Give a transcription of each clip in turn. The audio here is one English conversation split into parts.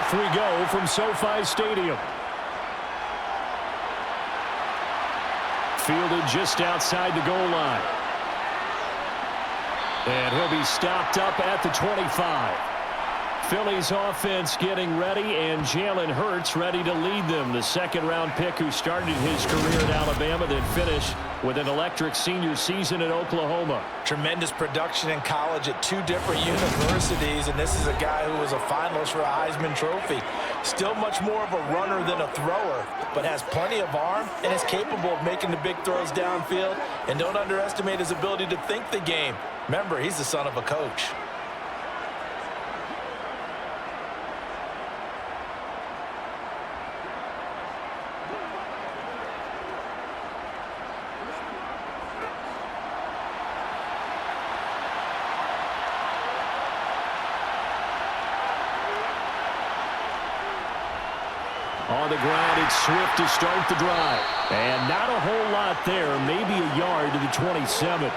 Off we go from SoFi Stadium. Fielded just outside the goal line. And he'll be stopped up at the 25. Philly's offense getting ready, and Jalen Hurts ready to lead them. The second-round pick who started his career at Alabama, then finished with an electric senior season at Oklahoma. Tremendous production in college at two different universities, and this is a guy who was a finalist for a Heisman Trophy. Still much more of a runner than a thrower, but has plenty of arm and is capable of making the big throws downfield. And don't underestimate his ability to think the game. Remember, he's the son of a coach. On the ground, it's Swift to start the drive. And not a whole lot there, maybe a yard to the 27.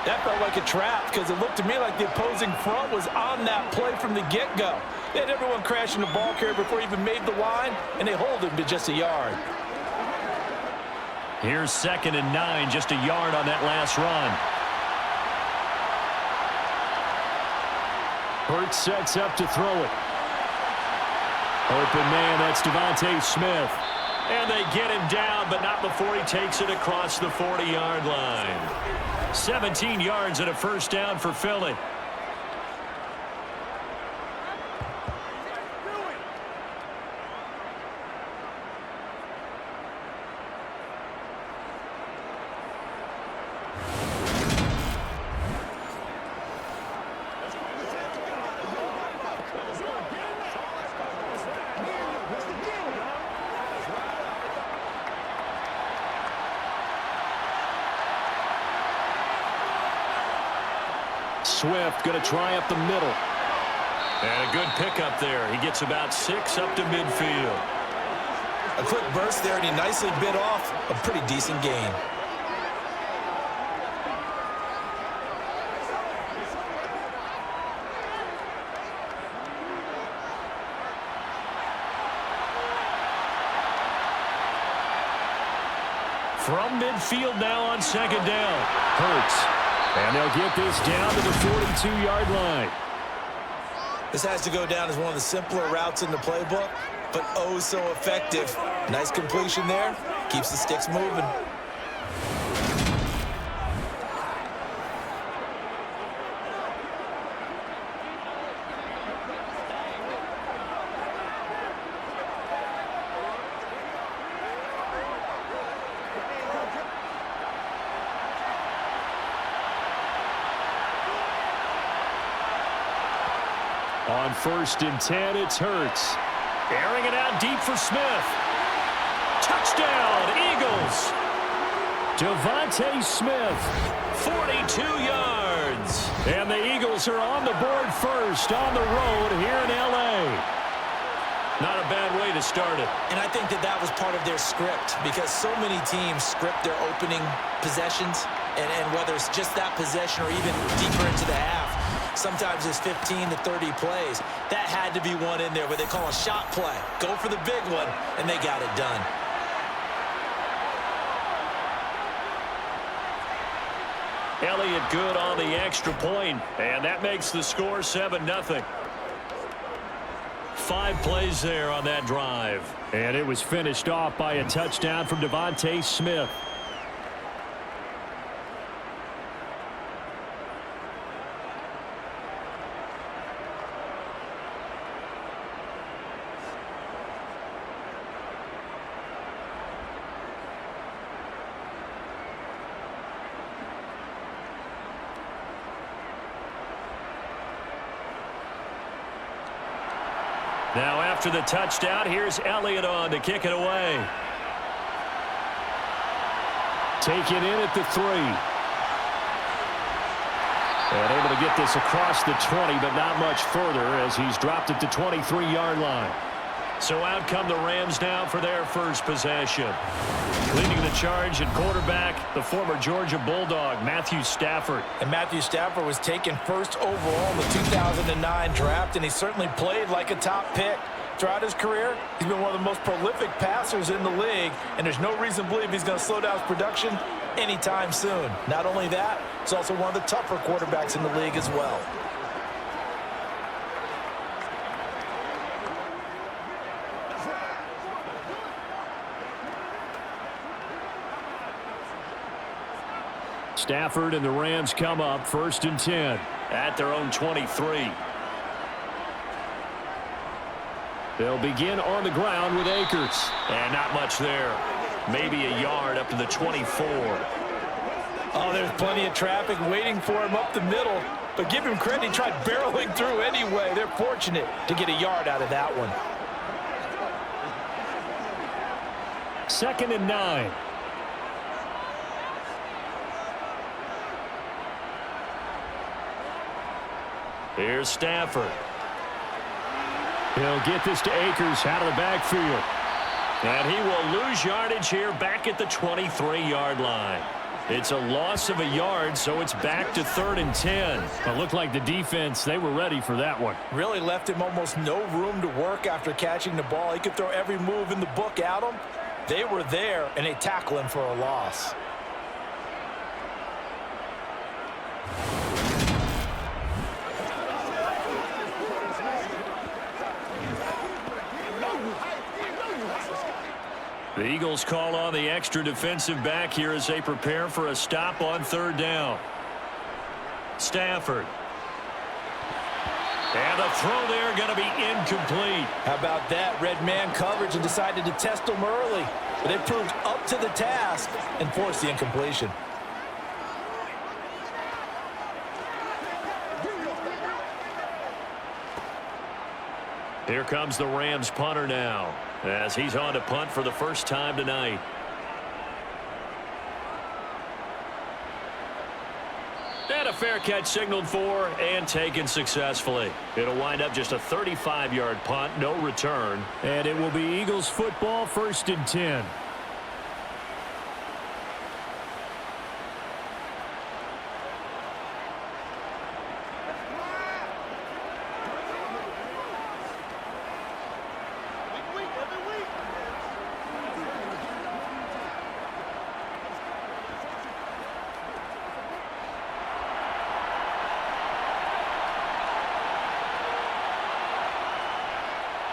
That felt like a trap because it looked to me like the opposing front was on that play from the get-go. They had everyone crashing the ball carrier before he even made the line, and they hold him to just a yard. Here's 2nd and 9, just a yard on that last run. Hurts sets up to throw it. Open man, that's Devontae Smith. And they get him down, but not before he takes it across the 40-yard line. 17 yards and a first down for Philly. Swift going to try up the middle. And a good pickup there. He gets about 6 up to midfield. A quick burst there, and he nicely bit off a pretty decent gain. From midfield now on 2nd down. Hurts. And they'll get this down to the 42-yard line. This has to go down as one of the simpler routes in the playbook, but oh so effective. Nice completion there. Keeps the sticks moving. On 1st and 10, it's Hurts. Airing it out deep for Smith. Touchdown, Eagles. Devontae Smith, 42 yards. And the Eagles are on the board first on the road here in L.A. Not a bad way to start it. And I think that was part of their script, because so many teams script their opening possessions, and whether it's just that possession or even deeper into the half, sometimes it's 15 to 30 plays. That had to be one in there where they call a shot play. Go for the big one, and they got it done. Elliott good on the extra point, and that makes the score 7-0. 5 plays there on that drive. And it was finished off by a touchdown from Devontae Smith. Now after the touchdown, here's Elliott on to kick it away. Taken in at the 3. And able to get this across the 20, but not much further as he's dropped at the 23-yard line. So out come the Rams now for their first possession. Leading the charge at quarterback, the former Georgia Bulldog, Matthew Stafford. And Matthew Stafford was taken first overall in the 2009 draft, and he certainly played like a top pick. Throughout his career, he's been one of the most prolific passers in the league, and there's no reason to believe he's going to slow down his production anytime soon. Not only that, he's also one of the tougher quarterbacks in the league as well. Stafford and the Rams come up 1st and 10 at their own 23. They'll begin on the ground with Akers. And not much there. Maybe a yard up to the 24. Oh, there's plenty of traffic waiting for him up the middle. But give him credit, he tried barreling through anyway. They're fortunate to get a yard out of that one. 2nd and 9. Here's Stafford. He'll get this to Akers out of the backfield. And he will lose yardage here back at the 23-yard line. It's a loss of a yard, so it's back to 3rd and 10. It looked like the defense, they were ready for that one. Really left him almost no room to work after catching the ball. He could throw every move in the book at him. They were there, and they tackle him for a loss. The Eagles call on the extra defensive back here as they prepare for a stop on 3rd down. Stafford. And the throw there going to be incomplete. How about that? Red man coverage and decided to test him early. But they proved up to the task and forced the incompletion. Here comes the Rams punter now, as he's on to punt for the first time tonight. And a fair catch signaled for and taken successfully. It'll wind up just a 35-yard punt, no return. And it will be Eagles football, 1st and 10.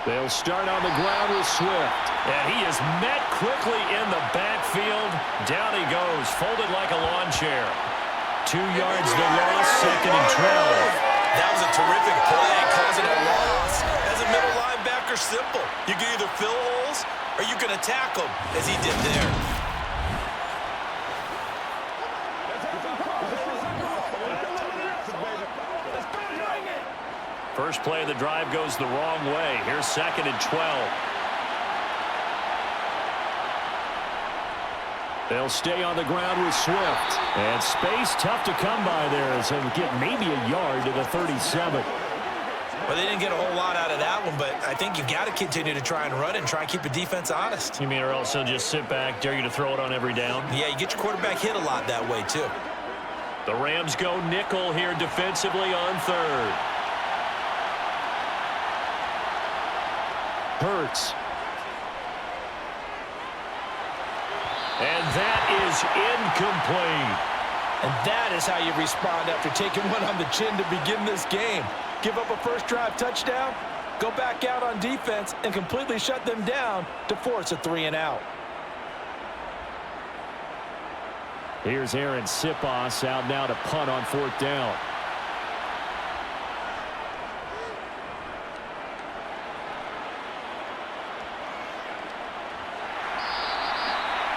They'll start on the ground with Swift. And he is met quickly in the backfield. Down he goes, folded like a lawn chair. 2 yards to loss, 2nd and 12. That was a terrific play, causing a loss. As a middle linebacker, simple. You can either fill holes or you can attack them, as he did there. First play of the drive goes the wrong way. Here's 2nd and 12. They'll stay on the ground with Swift. And space tough to come by there as he'll get maybe a yard to the 37. Well, they didn't get a whole lot out of that one, but I think you've got to continue to try and run and try and keep the defense honest. You mean or else he'll just sit back, dare you to throw it on every down? Yeah, you get your quarterback hit a lot that way, too. The Rams go nickel here defensively on 3rd. Hurts. And that is incomplete. And that is how you respond after taking one on the chin to begin this game. Give up a first drive touchdown, go back out on defense, and completely shut them down to force a 3-and-out. Here's Aaron Sipos out now to punt on 4th down.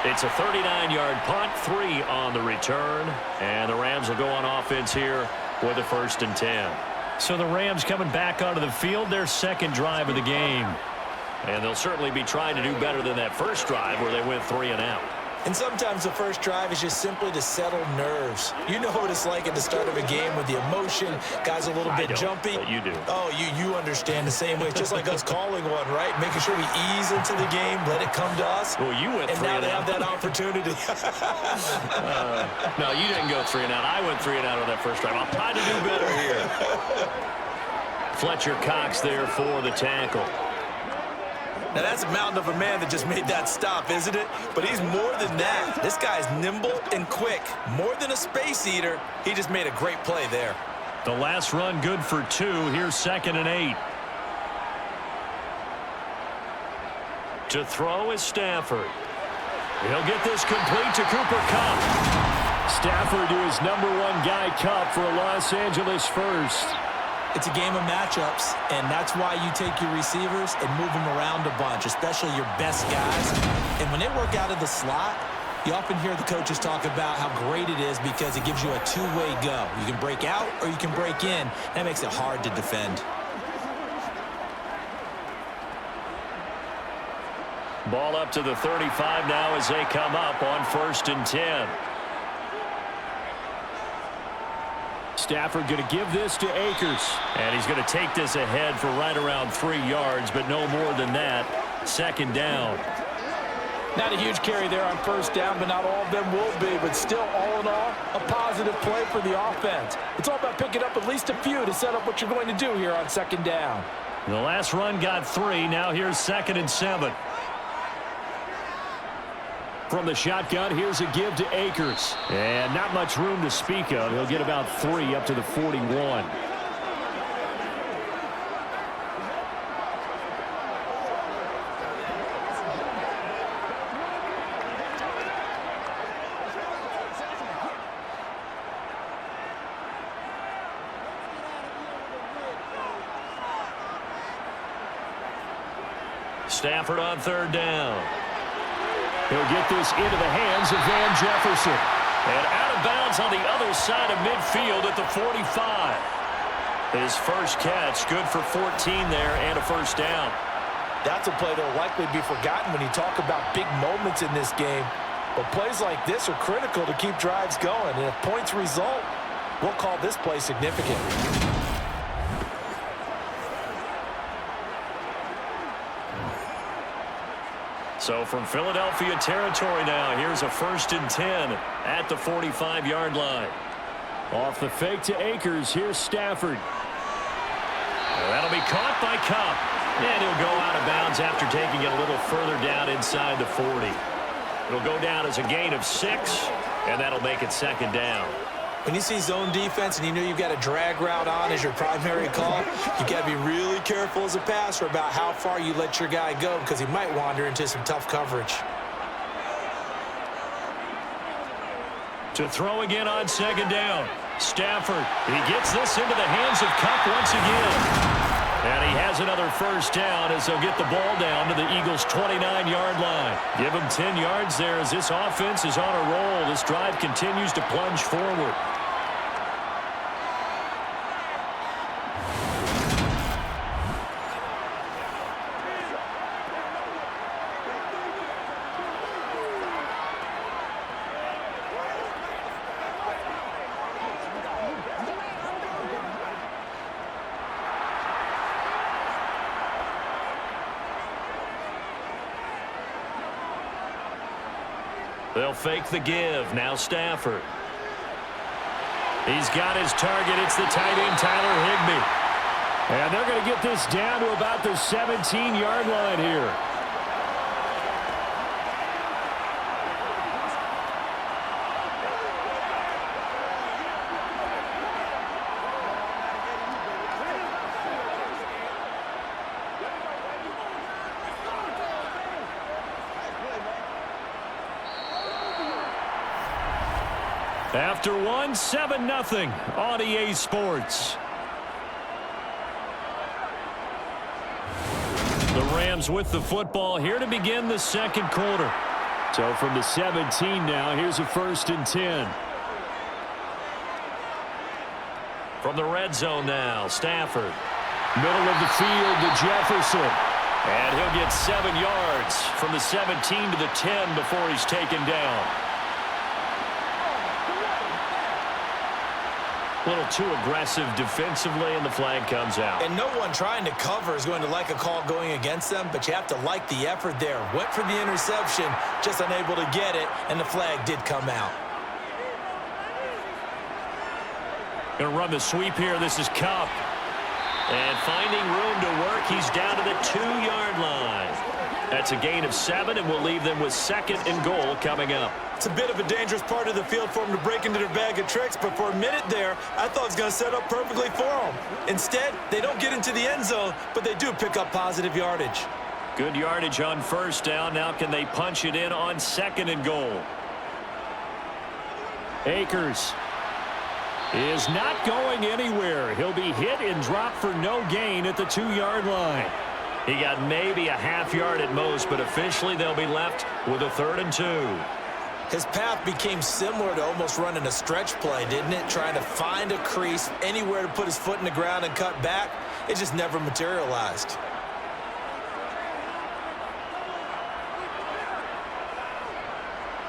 It's a 39-yard punt, 3 on the return. And the Rams will go on offense here with a 1st and 10. So the Rams coming back onto the field, their 2nd drive of the game. And they'll certainly be trying to do better than that first drive where they went 3-and-out. And sometimes the first drive is just simply to settle nerves. You know what it's like at the start of a game with the emotion, guys a little bit jumpy. But you do. Oh, you understand the same way. It's just like us calling one, right? Making sure we ease into the game, let it come to us. Well, you went 3 and out. And now they have that opportunity. No, you didn't go 3 and out. I went 3 and out on that first drive. I'll try to do better here. Fletcher Cox there for the tackle. Now, that's a mountain of a man that just made that stop, isn't it? But he's more than that. This guy's nimble and quick. More than a space eater, he just made a great play there. The last run good for 2. Here's 2nd and 8. To throw is Stafford. He'll get this complete to Cooper Kupp. Stafford to his #1 guy, Kupp, for a Los Angeles first. It's a game of matchups, and that's why you take your receivers and move them around a bunch, especially your best guys. And when they work out of the slot, you often hear the coaches talk about how great it is because it gives you a two-way go. You can break out or you can break in. That makes it hard to defend. Ball up to the 35 now as they come up on 1st and 10. Stafford going to give this to Akers. And he's going to take this ahead for right around 3 yards, but no more than that. 2nd down. Not a huge carry there on 1st down, but not all of them will be. But still, all in all, a positive play for the offense. It's all about picking up at least a few to set up what you're going to do here on 2nd down. The last run got 3. Now here's 2nd and 7. From the shotgun, here's a give to Akers. And not much room to speak of. He'll get about 3 up to the 41. Stafford on 3rd down. He'll get this into the hands of Van Jefferson. And out of bounds on the other side of midfield at the 45. His first catch, good for 14 there and a 1st down. That's a play that will likely be forgotten when you talk about big moments in this game. But plays like this are critical to keep drives going. And if points result, we'll call this play significant. So from Philadelphia territory now, here's a 1st and 10 at the 45-yard line. Off the fake to Akers, here's Stafford. That'll be caught by Kupp. And he'll go out of bounds after taking it a little further down inside the 40. It'll go down as a gain of 6, and that'll make it 2nd down. When you see zone defense and you know you've got a drag route on as your primary call, you got to be really careful as a passer about how far you let your guy go because he might wander into some tough coverage. To throw again on 2nd down. Stafford, he gets this into the hands of Kupp once again. And he has another 1st down as they'll get the ball down to the Eagles' 29-yard line. Give him 10 yards there as this offense is on a roll. This drive continues to plunge forward. They'll fake the give. Now Stafford. He's got his target. It's the tight end, Tyler Higbee. And they're going to get this down to about the 17-yard line here. After 7-0 on EA Sports. The Rams with the football here to begin the 2nd quarter. So from the 17 now, here's a 1st and 10. From the red zone now, Stafford. Middle of the field to Jefferson. And he'll get 7 yards from the 17 to the 10 before he's taken down. A little too aggressive defensively, and the flag comes out. And no one trying to cover is going to like a call going against them, but you have to like the effort there. Went for the interception, just unable to get it, and the flag did come out. Going to run the sweep here. This is Cup. And finding room to work, he's down to the 2-yard line. That's a gain of 7, and we'll leave them with 2nd and goal coming up. It's a bit of a dangerous part of the field for him to break into their bag of tricks, but for a minute there, I thought it was going to set up perfectly for him. Instead, they don't get into the end zone, but they do pick up positive yardage. Good yardage on 1st down. Now can they punch it in on 2nd and goal? Akers is not going anywhere. He'll be hit and dropped for no gain at the 2-yard line. He got maybe a half-yard at most, but officially they'll be left with a 3rd and 2. His path became similar to almost running a stretch play, didn't it? Trying to find a crease, anywhere to put his foot in the ground and cut back. It just never materialized.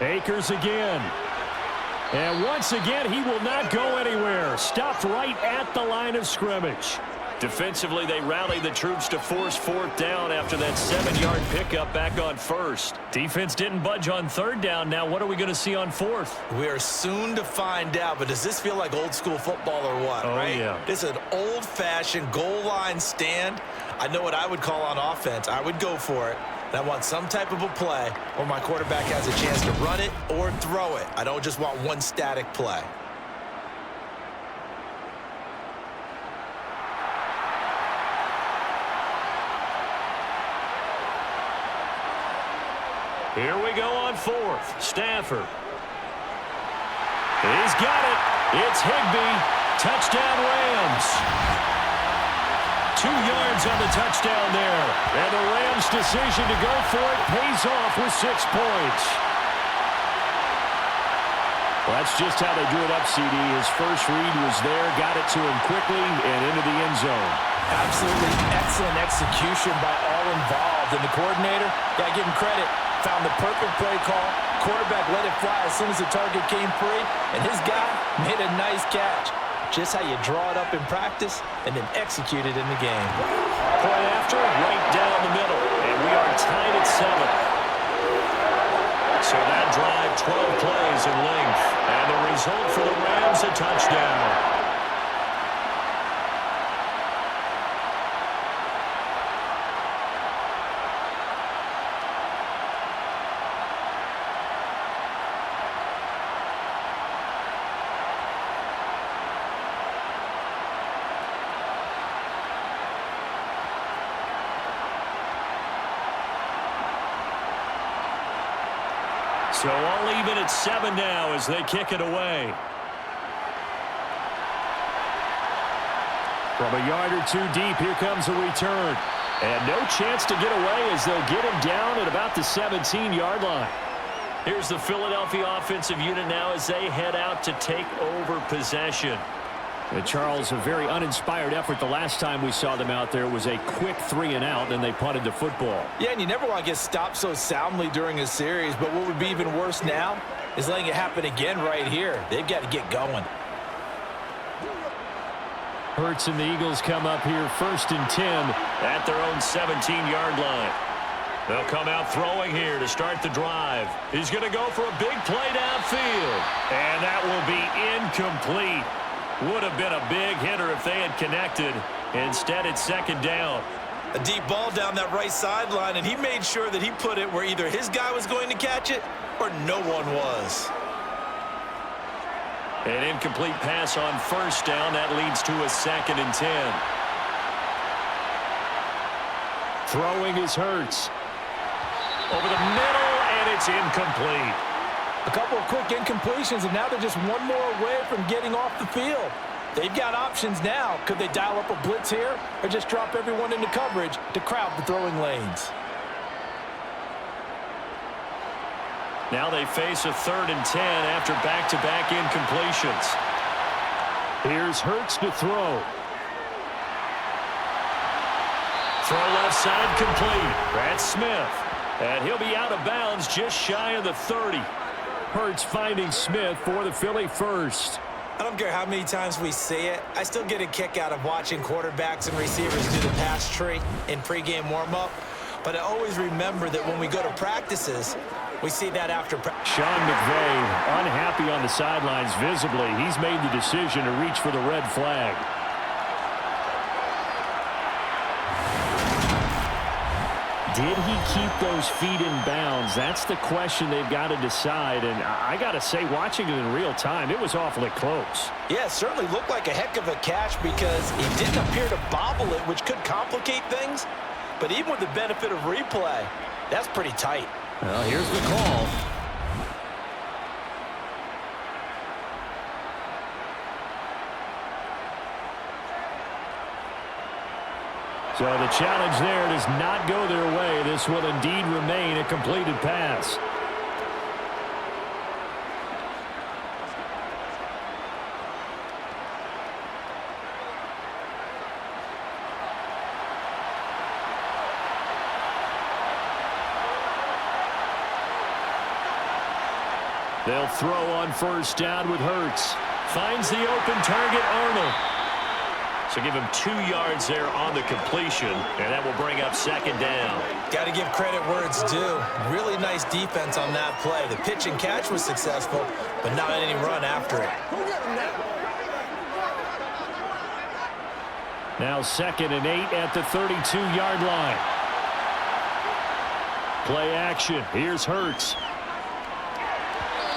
Akers again. And once again, he will not go anywhere. Stopped right at the line of scrimmage. Defensively, they rallied the troops to force 4th down after that 7-yard pickup back on 1st. Defense didn't budge on 3rd down. Now what are we going to see on 4th? We are soon to find out, but does this feel like old school football or what, right? Yeah. This is an old-fashioned goal line stand. I know what I would call on offense. I would go for it. And I want some type of a play where my quarterback has a chance to run it or throw it. I don't just want one static play. Here we go on 4th. Stafford. He's got it. It's Higbee. Touchdown Rams. 2 yards on the touchdown there. And the Rams' decision to go for it pays off with 6 points. Well, that's just how they drew it up, CD. His first read was there, got it to him quickly, and into the end zone. Absolutely excellent execution by all involved. And the coordinator, got to give him credit, found the perfect play call. Quarterback let it fly as soon as the target came free, and his guy made a nice catch. Just how you draw it up in practice and then execute it in the game. Point after, right down the middle, and we are tied at 7. So that drive, 12 plays in length, and the result for the Rams, a touchdown. So all even at 7 now as they kick it away. From a yard or 2 deep, here comes a return. And no chance to get away as they'll get him down at about the 17-yard line. Here's the Philadelphia offensive unit now as they head out to take over possession. Charles, a very uninspired effort the last time we saw them out there was a quick 3-and-out, and they punted the football. Yeah, and you never want to get stopped so soundly during a series, but what would be even worse now is letting it happen again right here. They've got to get going. Hurts and the Eagles come up here 1st and 10 at their own 17-yard line. They'll come out throwing here to start the drive. He's going to go for a big play downfield, and that will be incomplete. Would have been a big hitter if they had connected. Instead, it's 2nd down. A deep ball down that right sideline, and he made sure that he put it where either his guy was going to catch it or no one was. An incomplete pass on 1st down. That leads to a 2nd and 10. Throwing is Hurts. Over the middle, and it's incomplete. A couple of quick incompletions, and now they're just one more away from getting off the field. They've got options now. Could they dial up a blitz here or just drop everyone into coverage to crowd the throwing lanes? Now they face a 3rd and 10 after back-to-back incompletions. Here's Hurts to throw. Throw left side complete. That's Smith. And he'll be out of bounds just shy of the 30. Hurts finding Smith for the Philly first. I don't care how many times we see it. I still get a kick out of watching quarterbacks and receivers do the pass tree in pregame warm-up. But I always remember that when we go to practices, we see that after practice. Sean McVay unhappy on the sidelines visibly. He's made the decision to reach for the red flag. Did he keep those feet in bounds? That's the question they've got to decide. And I got to say, watching it in real time, it was awfully close. Yeah, it certainly looked like a heck of a catch because he didn't appear to bobble it, which could complicate things. But even with the benefit of replay, that's pretty tight. Well, here's the call. So the challenge there does not go their way. This will indeed remain a completed pass. They'll throw on first down with Hurts. Finds the open target, Arnold. So give him 2 yards there on the completion, and that will bring up second down. Got to give credit where it's due. Really nice defense on that play. The pitch and catch was successful, but not any run after it. Now 2nd and 8 at the 32-yard line. Play action. Here's Hurts.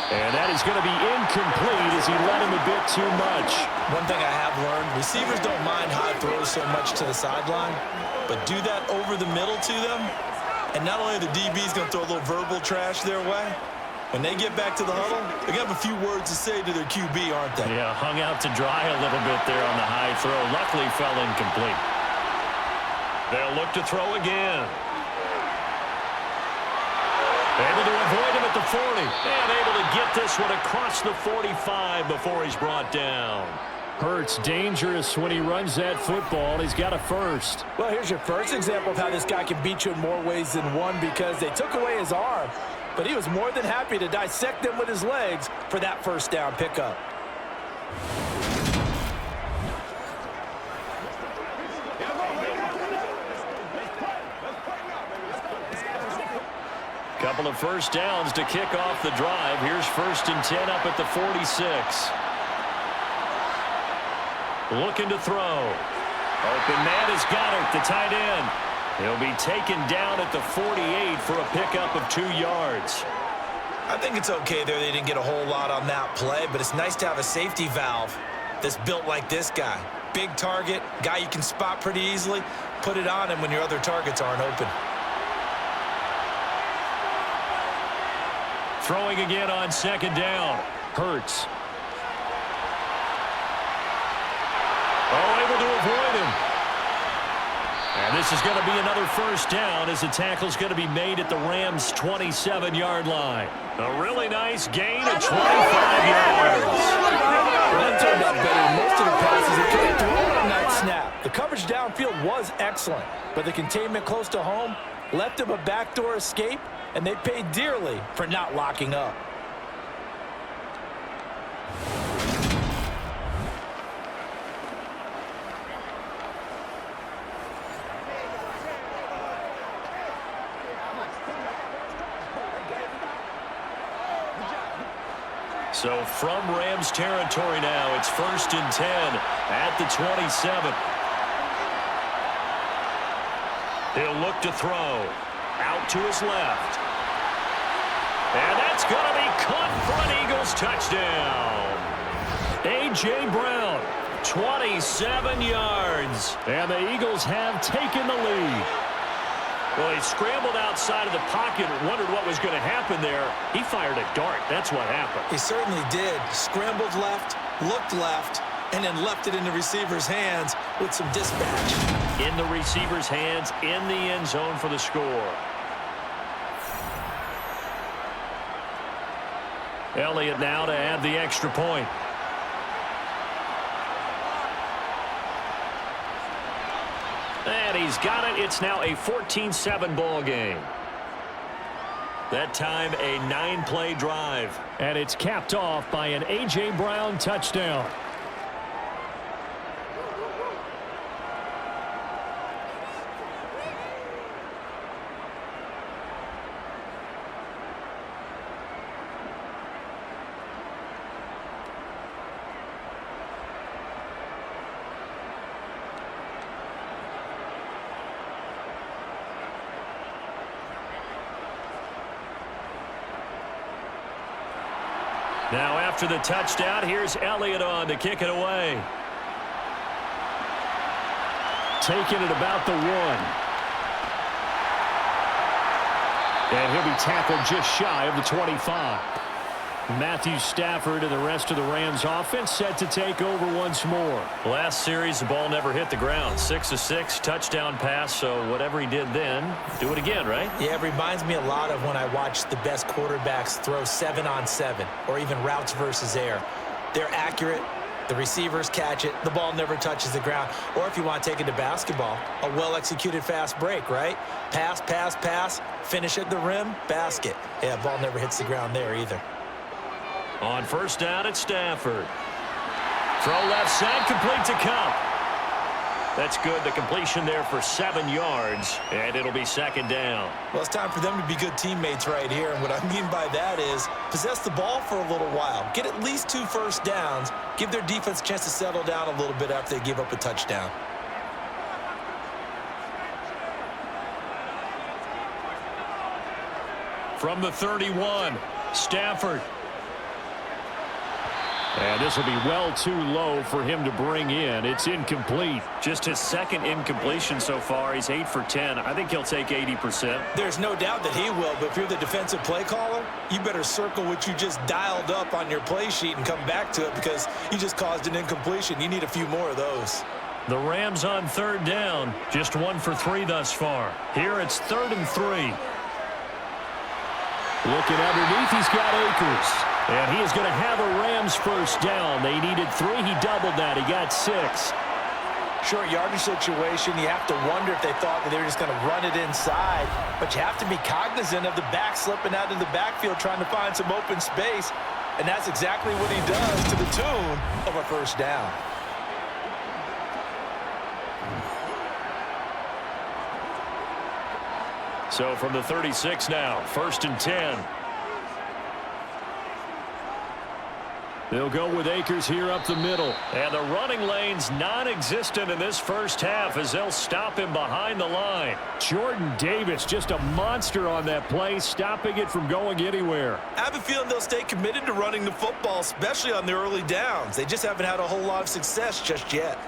And that is going to be incomplete as he led him a bit too much. One thing I have learned, receivers don't mind high throws so much to the sideline, but do that over the middle to them, and not only are the DBs going to throw a little verbal trash their way, when they get back to the huddle, they're going to have a few words to say to their QB, aren't they? Yeah, hung out to dry a little bit there on the high throw. Luckily fell incomplete. They'll look to throw again. Able to avoid him at the 40. And able to get this one across the 45 before he's brought down. Hurts dangerous when he runs that football. He's got a first. Well, here's your first example of how this guy can beat you in more ways than one because they took away his arm. But he was more than happy to dissect them with his legs for that first down pickup. Couple of first downs to kick off the drive. Here's 1st and 10 up at the 46. Looking to throw. Open man is Goddard, the tight end. He'll be taken down at the 48 for a pickup of 2 yards. I think it's okay there. They didn't get a whole lot on that play, but it's nice to have a safety valve that's built like this guy. Big target, guy you can spot pretty easily. Put it on him when your other targets aren't open. Throwing again on 2nd down. Hurts. Oh, able to avoid him. And this is going to be another first down as the tackle's going to be made at the Rams' 27-yard line. A really nice gain of 25 yards. That turned out better than most of the passes he could have thrown on that snap. The coverage downfield was excellent, but the containment close to home left him a backdoor escape, and they paid dearly for not locking up. So from Rams territory now, it's 1st and 10 at the 27. He'll look to throw. Out to his left. And that's going to be caught for an Eagles touchdown. A.J. Brown, 27 yards. And the Eagles have taken the lead. Well, he scrambled outside of the pocket and wondered what was going to happen there. He fired a dart. That's what happened. He certainly did. Scrambled left, looked left, and then left it in the receiver's hands with some dispatch. In the receiver's hands, in the end zone for the score. Elliott now to add the extra point. And he's got it. It's now a 14-7 ball game. That time, a 9-play drive. And it's capped off by an A.J. Brown touchdown. Now after the touchdown, here's Elliott on to kick it away. Taking it about the 1. And he'll be tackled just shy of the 25. Matthew Stafford and the rest of the Rams offense set to take over once more. Last series, the ball never hit the ground. 6 of 6, touchdown pass, so whatever he did then, do it again, right? Yeah, it reminds me a lot of when I watched the best quarterbacks throw 7-on-7 or even routes versus air. They're accurate. The receivers catch it. The ball never touches the ground. Or if you want to take it to basketball, a well-executed fast break, right? Pass, pass, pass, finish at the rim, basket. Yeah, ball never hits the ground there either. On first down, it's Stafford. Throw left side, complete to Cup. That's good. The completion there for 7 yards, and it'll be second down. Well, it's time for them to be good teammates right here, and what I mean by that is possess the ball for a little while. Get at least 2 first downs. Give their defense a chance to settle down a little bit after they give up a touchdown. From the 31, Stafford. And this will be well too low for him to bring in. It's incomplete. Just his second incompletion so far. He's 8 for 10. I think he'll take 80%. There's no doubt that he will, but if you're the defensive play caller, you better circle what you just dialed up on your play sheet and come back to it because you just caused an incompletion. You need a few more of those. The Rams on third down. Just 1 for 3 thus far. Here it's 3rd and 3. Looking underneath, he's got Akers. And he is going to have a Rams first down. They needed 3. He doubled that. He got 6. Short yardage situation, you have to wonder if they thought that they were just going to run it inside. But you have to be cognizant of the back slipping out of the backfield trying to find some open space. And that's exactly what he does to the tune of a first down. So from the 36 now, 1st and 10. They'll go with Akers here up the middle. And the running lane's non-existent in this first half as they'll stop him behind the line. Jordan Davis, just a monster on that play, stopping it from going anywhere. I have a feeling they'll stay committed to running the football, especially on the early downs. They just haven't had a whole lot of success just yet.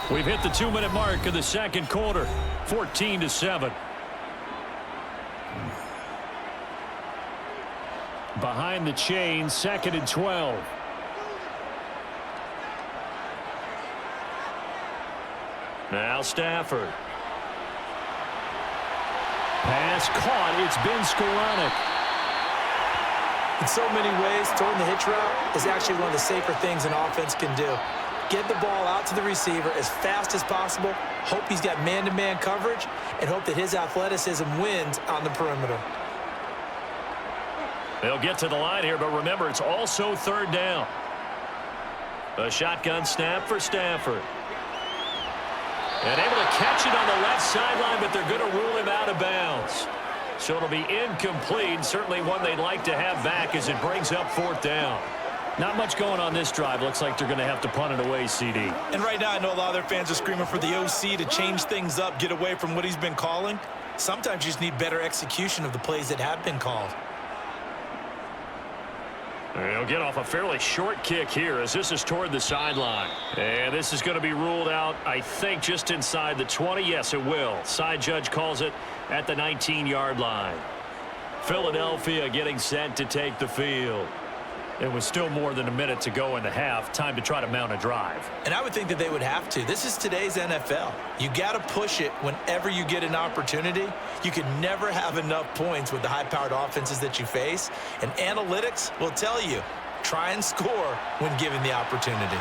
We've hit the 2-minute mark of the second quarter. 14-7. Behind the chain, 2nd and 12. Now Stafford. Pass caught. It's been Skoranek. In so many ways, throwing the hitch route is actually one of the safer things an offense can do. Get the ball out to the receiver as fast as possible, hope he's got man-to-man coverage, and hope that his athleticism wins on the perimeter. They'll get to the line here, but remember, it's also 3rd down. A shotgun snap for Stafford. And able to catch it on the left sideline, but they're going to rule him out of bounds. So it'll be incomplete, certainly one they'd like to have back as it brings up 4th down. Not much going on this drive. Looks like they're going to have to punt it away, CD. And right now, I know a lot of their fans are screaming for the OC to change things up, get away from what he's been calling. Sometimes you just need better execution of the plays that have been called. He'll get off a fairly short kick here as this is toward the sideline. And this is going to be ruled out, I think, just inside the 20. Yes, it will. Side judge calls it at the 19-yard line. Philadelphia getting set to take the field. It was still more than a minute to go in the half. Time to try to mount a drive. And I would think that they would have to. This is today's NFL. You got to push it whenever you get an opportunity. You can never have enough points with the high-powered offenses that you face. And analytics will tell you, try and score when given the opportunity.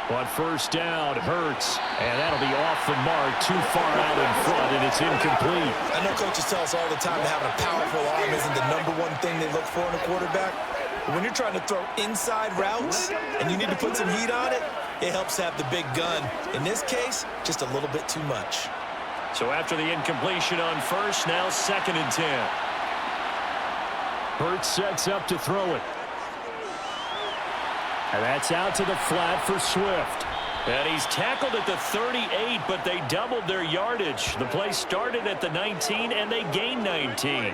On first down, Hurts, and that'll be off the mark, too far out in front, and it's incomplete. I know coaches tell us all the time that having a powerful arm isn't the #1 thing they look for in a quarterback. But when you're trying to throw inside routes and you need to put some heat on it, it helps have the big gun. In this case, just a little bit too much. So after the incompletion on first, now 2nd and 10. Hurts sets up to throw it. And that's out to the flat for Swift. And he's tackled at the 38, but they doubled their yardage. The play started at the 19, and they gained 19.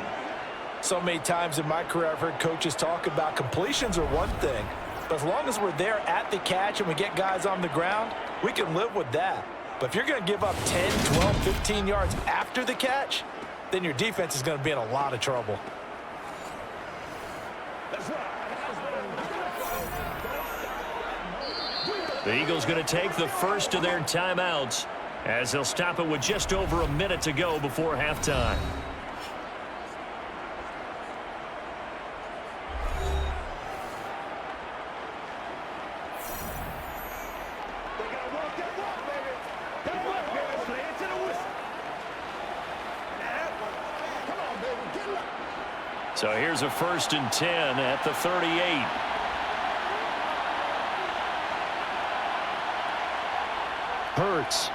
So many times in my career I've heard coaches talk about completions are one thing. But as long as we're there at the catch and we get guys on the ground, we can live with that. But if you're going to give up 10, 12, 15 yards after the catch, then your defense is going to be in a lot of trouble. The Eagles going to take the first of their timeouts as they'll stop it with just over a minute to go before halftime. So here's a 1st and 10 at the 38. Hurts.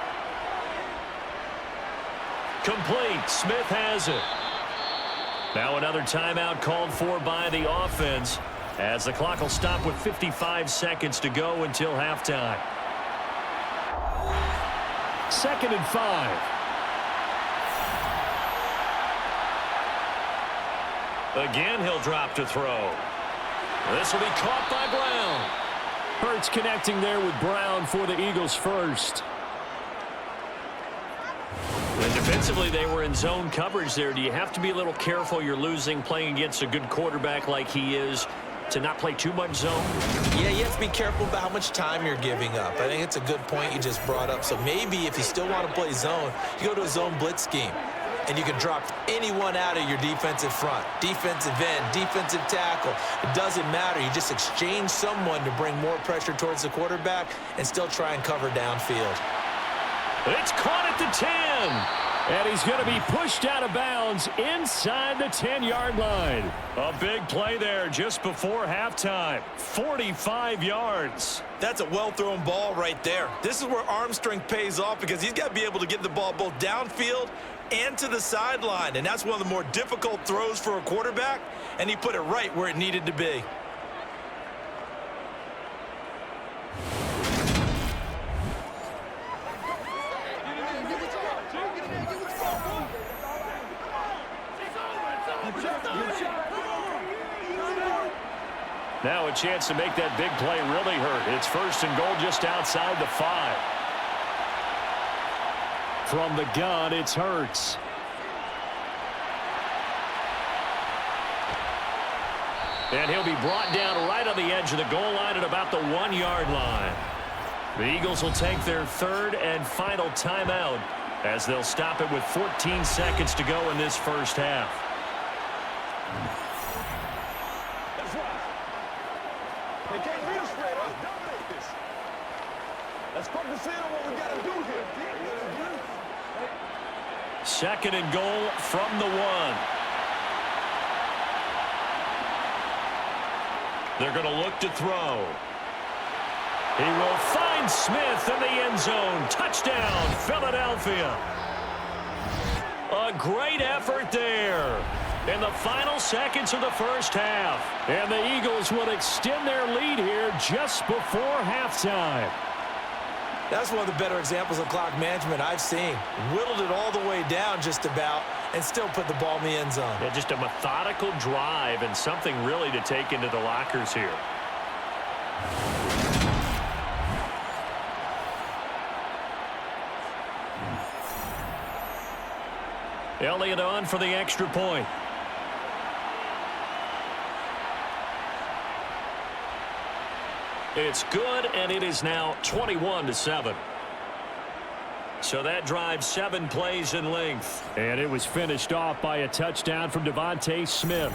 Complete. Smith has it. Now another timeout called for by the offense as the clock will stop with 55 seconds to go until halftime. 2nd and 5. Again, he'll drop to throw. This will be caught by Brown. Hurts connecting there with Brown for the Eagles first. And defensively, they were in zone coverage there. Do you have to be a little careful? You're losing playing against a good quarterback like he is to not play too much zone? Yeah, you have to be careful about how much time you're giving up. I think it's a good point you just brought up. So maybe if you still want to play zone, you go to a zone blitz scheme. And you can drop anyone out of your defensive front, defensive end, defensive tackle. It doesn't matter. You just exchange someone to bring more pressure towards the quarterback and still try and cover downfield. It's caught at the 10. And he's going to be pushed out of bounds inside the 10-yard line. A big play there just before halftime. 45 yards. That's a well-thrown ball right there. This is where arm strength pays off because he's got to be able to get the ball both downfield and to the sideline. And that's one of the more difficult throws for a quarterback. And he put it right where it needed to be. Now a chance to make that big play really hurt. It's 1st and goal just outside the 5. From the gun, it's Hurts. And he'll be brought down right on the edge of the goal line at about the 1-yard line. The Eagles will take their 3rd and final timeout as they'll stop it with 14 seconds to go in this first half. Second and goal from the 1. They're going to look to throw. He will find Smith in the end zone. Touchdown, Philadelphia. A great effort there in the final seconds of the first half. And the Eagles will extend their lead here just before halftime. That's one of the better examples of clock management I've seen. Whittled it all the way down just about and still put the ball in the end zone. Yeah, just a methodical drive and something really to take into the lockers here. Elliott on for the extra point. It's good, and it is now 21-7. So that drives 7 plays in length. And it was finished off by a touchdown from Devontae Smith.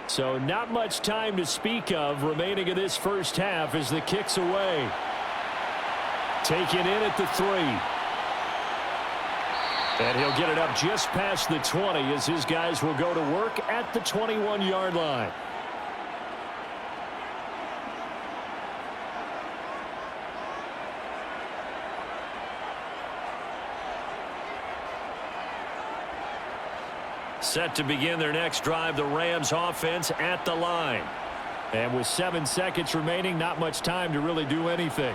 So not much time to speak of remaining in this first half as the kick's away. Taken in at the 3. And he'll get it up just past the 20 as his guys will go to work at the 21-yard line. Set to begin their next drive, the Rams offense at the line. And with 7 seconds remaining, not much time to really do anything.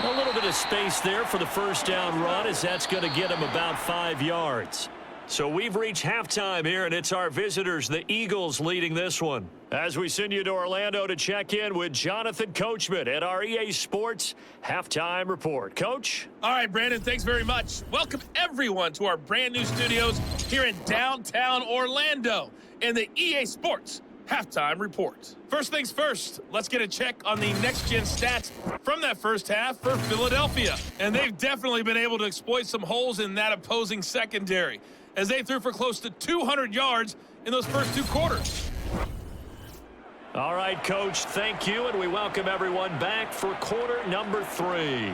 A little bit of space there for the first down run, as that's going to get him about 5 yards. So we've reached halftime here, and it's our visitors, the Eagles, leading this one. As we send you to Orlando to check in with Jonathan Coachman at our EA Sports Halftime Report. Coach? All right, Brandon, thanks very much. Welcome, everyone, to our brand-new studios here in downtown Orlando in the EA Sports Halftime Report. First things first, let's get a check on the next-gen stats from that first half for Philadelphia. And they've definitely been able to exploit some holes in that opposing secondary, as they threw for close to 200 yards in those first 2 quarters. All right, Coach, thank you, and we welcome everyone back for quarter number 3.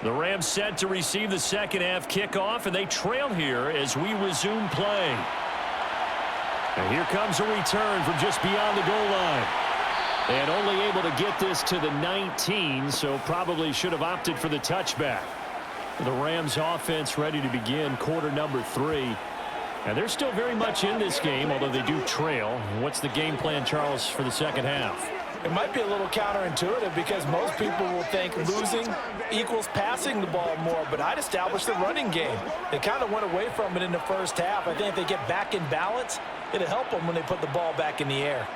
The Rams set to receive the second half kickoff, and they trail here as we resume play. And here comes a return from just beyond the goal line. And only able to get this to the 19, so probably should have opted for the touchback. The Rams offense ready to begin quarter number 3. And they're still very much in this game, although they do trail. What's the game plan, Charles, for the second half? It might be a little counterintuitive because most people will think losing equals passing the ball more, but I'd establish the running game. They kind of went away from it in the first half. I think if they get back in balance, it'll help them when they put the ball back in the air.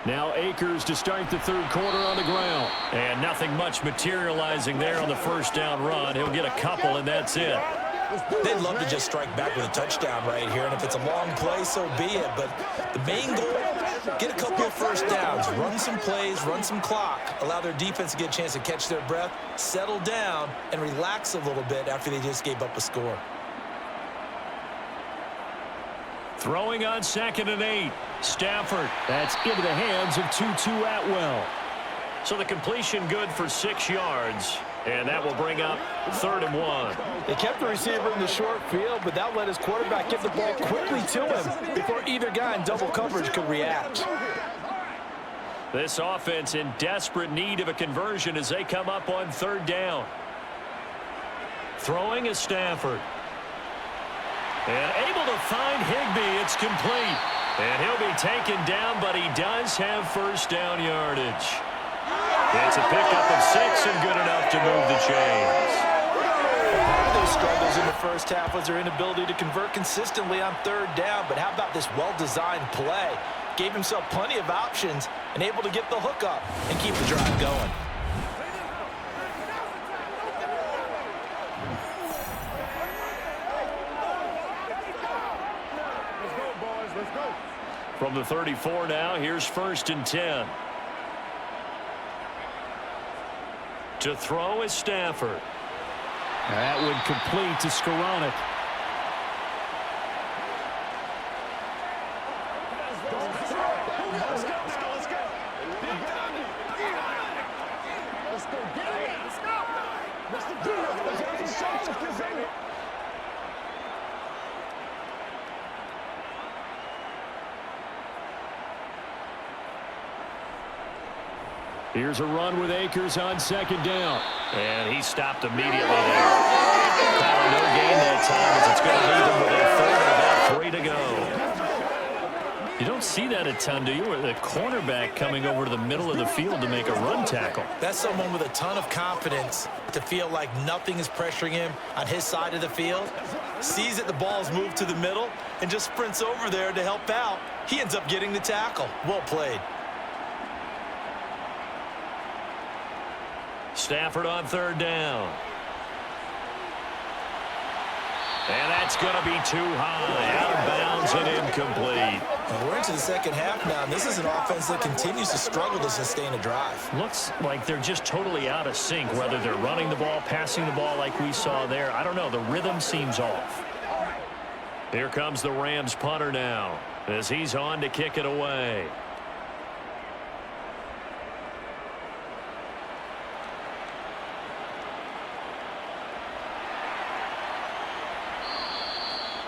Now Akers to start the third quarter on the ground. And nothing much materializing there on the first down run. He'll get a couple, and that's it. They'd love to just strike back with a touchdown right here, and if it's a long play, so be it. But the main goal, get a couple of first downs, run some plays, run some clock, allow their defense to get a chance to catch their breath, settle down, and relax a little bit after they just gave up a score. Throwing on 2nd and 8. Stafford. That's into the hands of Tutu Atwell. So the completion good for 6 yards. And that will bring up 3rd and 1. They kept the receiver in the short field, but that let his quarterback get the ball quickly to him before either guy in double coverage could react. This offense in desperate need of a conversion as they come up on 3rd down. Throwing is Stafford. And able to find Higbee. It's complete. And he'll be taken down, but he does have first down yardage. It's a pickup of 6 and good enough to move the chains. Part of their struggles in the first half was their inability to convert consistently on 3rd down, but how about this well-designed play? Gave himself plenty of options and able to get the hook up and keep the drive going. From From the 34 now, here's 1st and 10. To throw is Stafford. That would complete to Skoranek. Here's a run with Akers on 2nd down. And he stopped immediately there. No gain that time as it's going to leave him with a 3rd and about 3 to go. You don't see that a ton, do you? Or the cornerback coming over to the middle of the field to make a run tackle. That's someone with a ton of confidence to feel like nothing is pressuring him on his side of the field. Sees that the ball's moved to the middle and just sprints over there to help out. He ends up getting the tackle. Well played. Stafford on 3rd down. And that's going to be too high. Out of bounds and incomplete. Well, we're into the 2nd half now, and this is an offense that continues to struggle to sustain a drive. Looks like they're just totally out of sync, whether they're running the ball, passing the ball like we saw there. I don't know. The rhythm seems off. Here comes the Rams punter now as he's on to kick it away.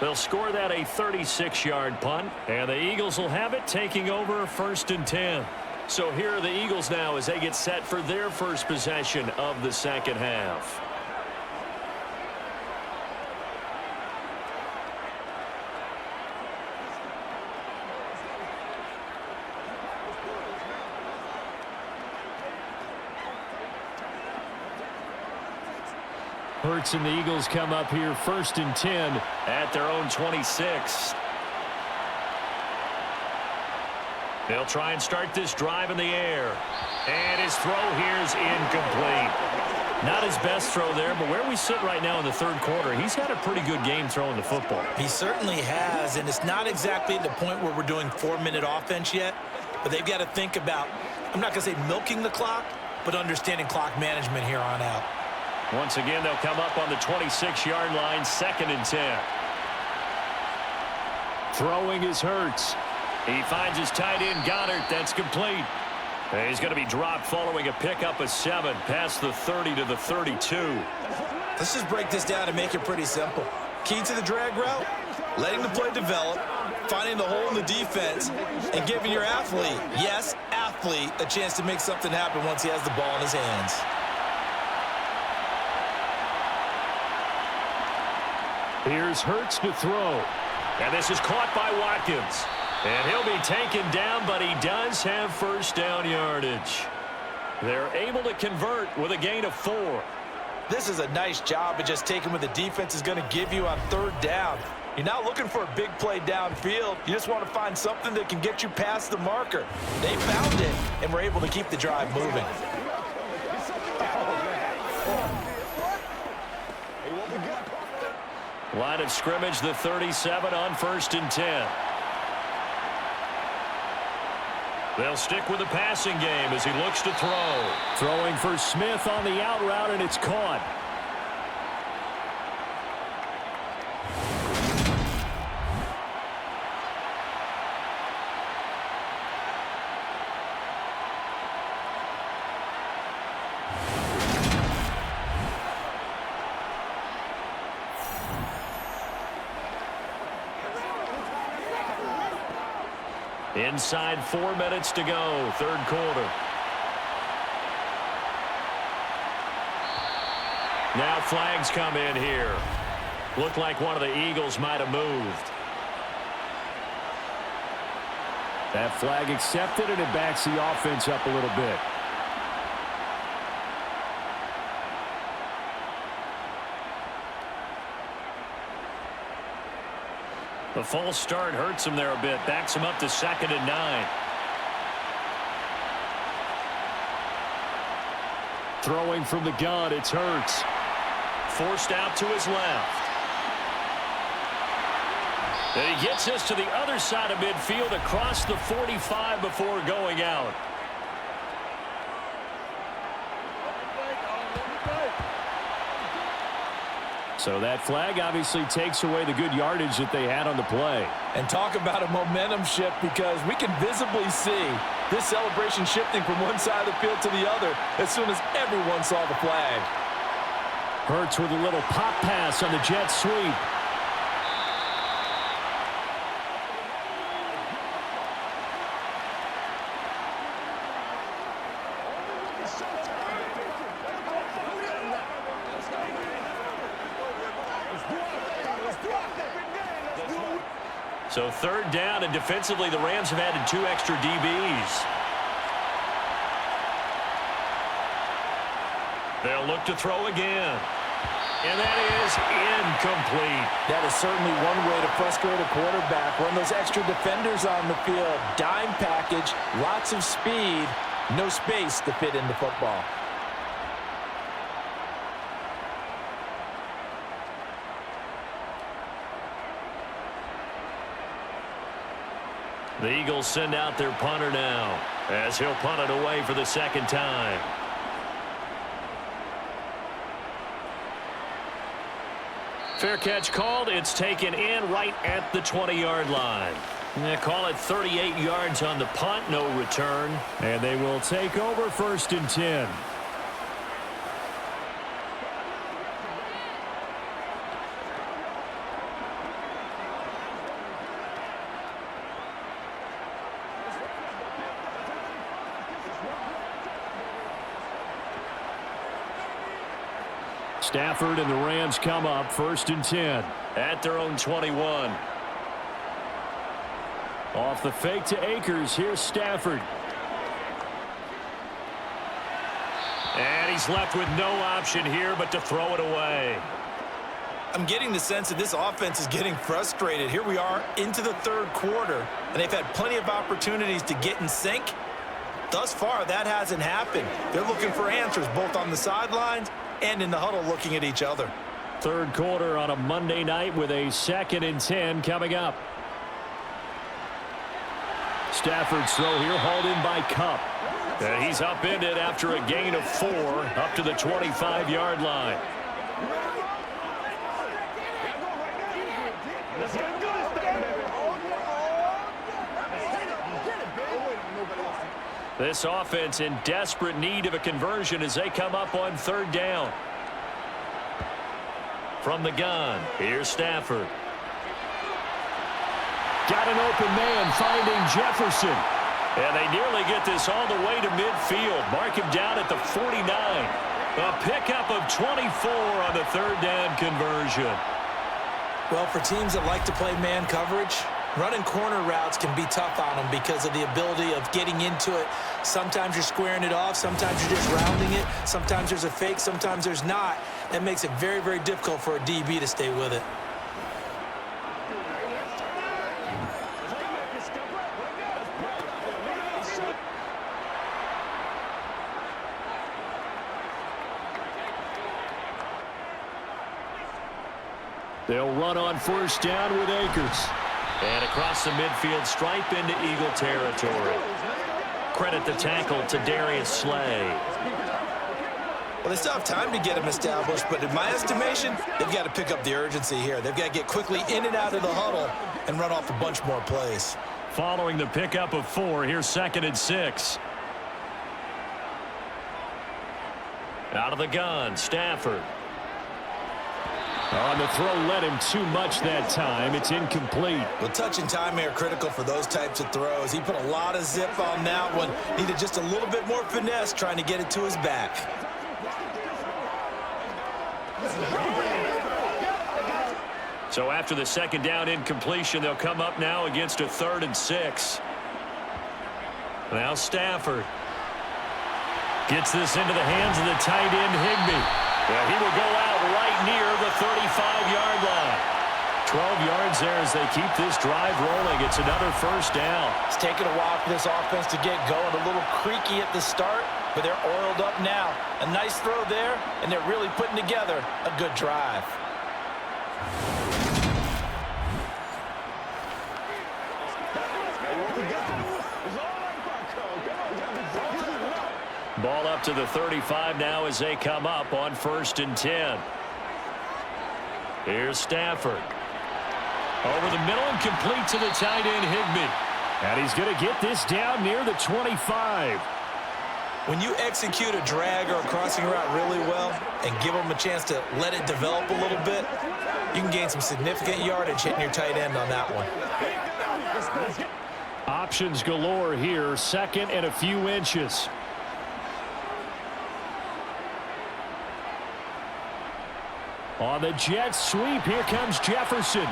They'll score that a 36-yard punt, and the Eagles will have it, taking over 1st and 10. So here are the Eagles now as they get set for their first possession of the 2nd half. Hurts and the Eagles come up here 1st and 10 at their own 26. They'll try and start this drive in the air. And his throw here is incomplete. Not his best throw there, but where we sit right now in the 3rd quarter, he's had a pretty good game throwing the football. He certainly has, and it's not exactly at the point where we're doing 4-minute offense yet, but they've got to think about, I'm not going to say milking the clock, but understanding clock management here on out. Once again, they'll come up on the 26-yard line, 2nd and 10. Throwing is Hurts. He finds his tight end, Goddard. That's complete. And he's going to be dropped following a pickup of 7 past the 30 to the 32. Let's just break this down and make it pretty simple. Key to the drag route, letting the play develop, finding the hole in the defense, and giving your athlete, yes, athlete, a chance to make something happen once he has the ball in his hands. Here's Hurts to throw. And this is caught by Watkins. And he'll be taken down, but he does have 1st down yardage. They're able to convert with a gain of 4. This is a nice job of just taking what the defense is going to give you on 3rd down. You're not looking for a big play downfield. You just want to find something that can get you past the marker. They found it and were able to keep the drive moving. Line of scrimmage, the 37 on 1st and 10. They'll stick with the passing game as he looks to throw. Throwing for Smith on the out route, and it's caught. Inside 4 minutes to go, 3rd quarter. Now flags come in here. Looked like one of the Eagles might have moved. That flag accepted, and it backs the offense up a little bit. The false start hurts him there a bit. Backs him up to 2nd and 9. Throwing from the gun, it's Hurts. Forced out to his left. And he gets us to the other side of midfield across the 45 before going out. So that flag obviously takes away the good yardage that they had on the play. And talk about a momentum shift, because we can visibly see this celebration shifting from one side of the field to the other as soon as everyone saw the flag. Hurts with a little pop pass on the jet sweep. So third down, and defensively the Rams have added 2 extra DBs. They'll look to throw again. And that is incomplete. That is certainly one way to frustrate a quarterback. Run those extra defenders on the field. Dime package, lots of speed, no space to fit in the football. The Eagles send out their punter now, as he'll punt it away for the second time. Fair catch called. It's taken in right at the 20-yard line. They call it 38 yards on the punt, no return. And they will take over 1st and 10. Stafford and the Rams come up 1st and 10 at their own 21. Off the fake to Akers. Here's Stafford. And he's left with no option here but to throw it away. I'm getting the sense that this offense is getting frustrated. Here we are into the 3rd quarter, and they've had plenty of opportunities to get in sync. Thus far, that hasn't happened. They're looking for answers both on the sidelines and in the huddle, looking at each other. 3rd quarter on a Monday night with a 2nd and 10 coming up. Stafford's throw here hauled in by Kupp. And he's upended after a gain of 4 up to the 25-yard line. This offense in desperate need of a conversion as they come up on 3rd down. From the gun, here's Stafford. Got an open man finding Jefferson. And they nearly get this all the way to midfield. Mark him down at the 49. A pickup of 24 on the 3rd down conversion. Well, for teams that like to play man coverage, running corner routes can be tough on them because of the ability of getting into it. Sometimes you're squaring it off. Sometimes you're just rounding it. Sometimes there's a fake. Sometimes there's not. That makes it very, very difficult for a DB to stay with it. They'll run on 1st down with Akers. And across the midfield stripe into Eagle territory. Credit the tackle to Darius Slay. Well, they still have time to get him established, but in my estimation, they've got to pick up the urgency here. They've got to get quickly in and out of the huddle and run off a bunch more plays. Following the pickup of 4, here's 2nd and 6. Out of the gun, Stafford. On the throw, led him too much that time. It's incomplete. Well, touch and timing are critical for those types of throws. He put a lot of zip on that one. Needed just a little bit more finesse trying to get it to his back. So after the 2nd down incompletion, they'll come up now against a 3rd and 6. Now Stafford gets this into the hands of the tight end Higbee. Yeah, he will go out right near the 35-yard line. 12 yards there as they keep this drive rolling. It's another 1st down. It's taken a while for this offense to get going. A little creaky at the start, but they're oiled up now. A nice throw there, and they're really putting together a good drive. Ball up to the 35 now as they come up on 1st and 10. Here's Stafford. Over the middle and complete to the tight end, Higbee. And he's going to get this down near the 25. When you execute a drag or a crossing route really well and give them a chance to let it develop a little bit, you can gain some significant yardage hitting your tight end on that one. Options galore here, 2nd and a few inches. On the jet sweep, here comes Jefferson.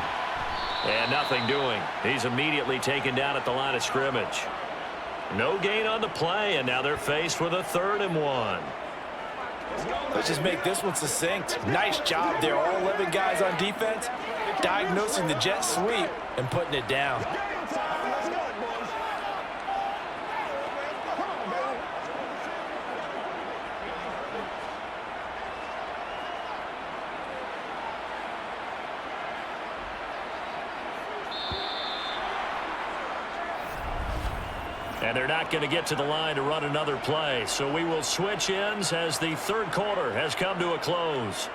And nothing doing. He's immediately taken down at the line of scrimmage. No gain on the play, and now they're faced with a 3rd and 1. Let's just make this one succinct. Nice job there, all 11 guys on defense, diagnosing the jet sweep and putting it down. And they're not going to get to the line to run another play. So we will switch ends as the 3rd quarter has come to a close.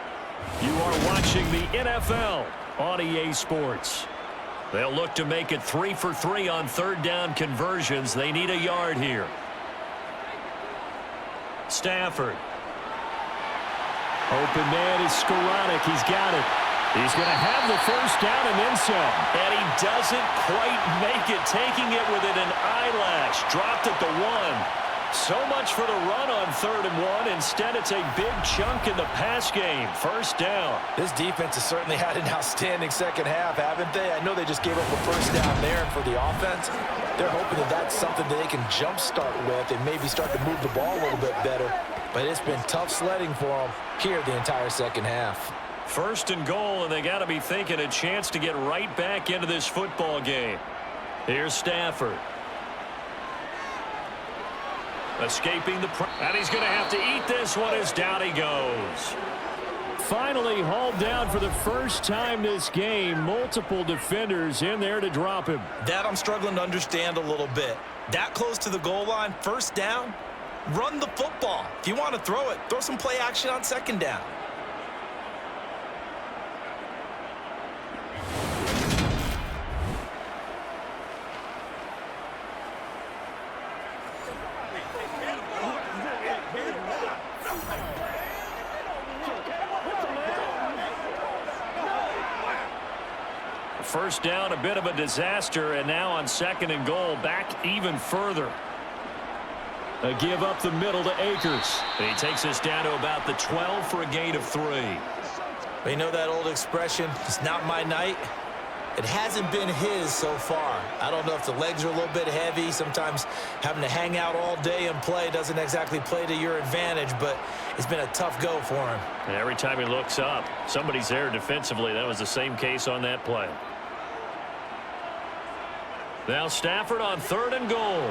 You are watching the NFL on EA Sports. They'll look to make it 3 for 3 on 3rd down conversions. They need a yard here. Stafford. Open man is Skoranek. He's got it. He's going to have the 1st down and then some. And he doesn't quite make it, taking it within an eyelash. Dropped at the 1. So much for the run on 3rd and 1. Instead, it's a big chunk in the pass game. 1st down. This defense has certainly had an outstanding second half, haven't they? I know they just gave up a 1st down there, and for the offense, they're hoping that that's something that they can jumpstart with and maybe start to move the ball a little bit better. But it's been tough sledding for them here the entire second half. 1st and goal, and they got to be thinking a chance to get right back into this football game. Here's Stafford. Escaping the pressure. And he's going to have to eat this one as down he goes. Finally hauled down for the first time this game. Multiple defenders in there to drop him. That I'm struggling to understand a little bit. That close to the goal line, 1st down, run the football. If you want to throw it, throw some play action on 2nd down. First down, a bit of a disaster, and now on 2nd and goal, back even further. A give up the middle to Akers. He takes us down to about the 12 for a gain of 3. You know that old expression, it's not my night? It hasn't been his so far. I don't know if the legs are a little bit heavy. Sometimes having to hang out all day and play doesn't exactly play to your advantage, but it's been a tough go for him. And every time he looks up, somebody's there defensively. That was the same case on that play. Now Stafford on 3rd and goal.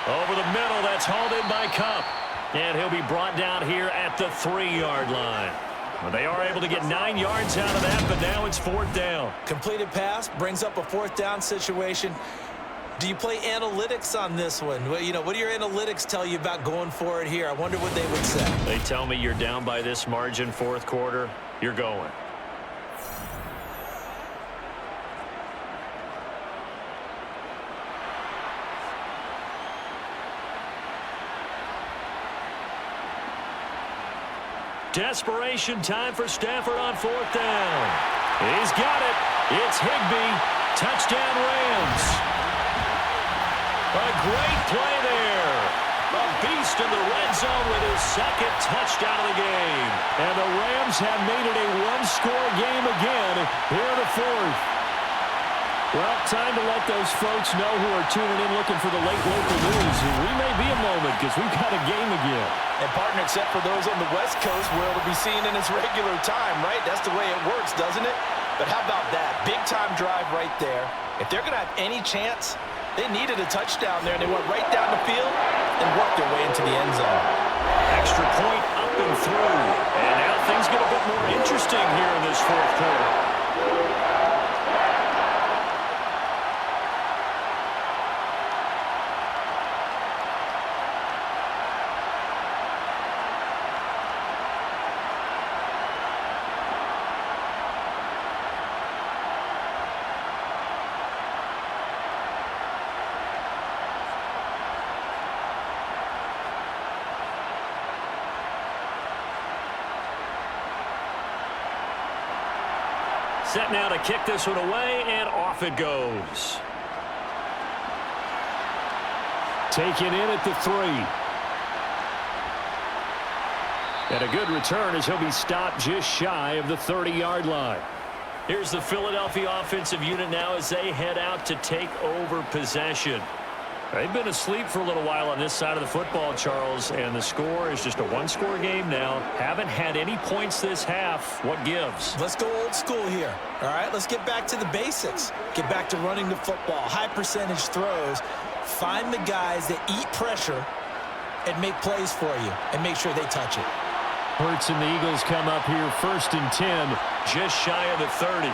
Over the middle, that's hauled in by Cup. And he'll be brought down here at the 3-yard line. Well, they are able to get 9 yards out of that, but now it's 4th down. Completed pass brings up a 4th down situation. Do you play analytics on this one? Well, you know, what do your analytics tell you about going for it here? I wonder what they would say. They tell me you're down by this margin 4th quarter, you're going. Desperation time for Stafford on 4th down. He's got it. It's Higbee. Touchdown Rams. A great play there. A beast in the red zone with his 2nd touchdown of the game. And the Rams have made it a 1-score game again here in the 4th. Well, time to let those folks know who are tuning in looking for the late local news. We may be a moment because we've got a game again. And partner, except for those on the West Coast where it'll be seen in its regular time, right? That's the way it works, doesn't it? But how about that? Big-time drive right there. If they're going to have any chance, they needed a touchdown there, and they went right down the field and worked their way into the end zone. Extra point up and through. And now things get a bit more interesting here in this 4th quarter. Set now to kick this one away, and off it goes. Taken in at the 3. And a good return as he'll be stopped just shy of the 30-yard line. Here's the Philadelphia offensive unit now as they head out to take over possession. They've been asleep for a little while on this side of the football, Charles, and the score is just a one-score game now. Haven't had any points this half. What gives? Let's go old school here, all right? Let's get back to the basics. Get back to running the football, high percentage throws. Find the guys that eat pressure and make plays for you and make sure they touch it. Hurts and the Eagles come up here 1st and 10. Just shy of the 30.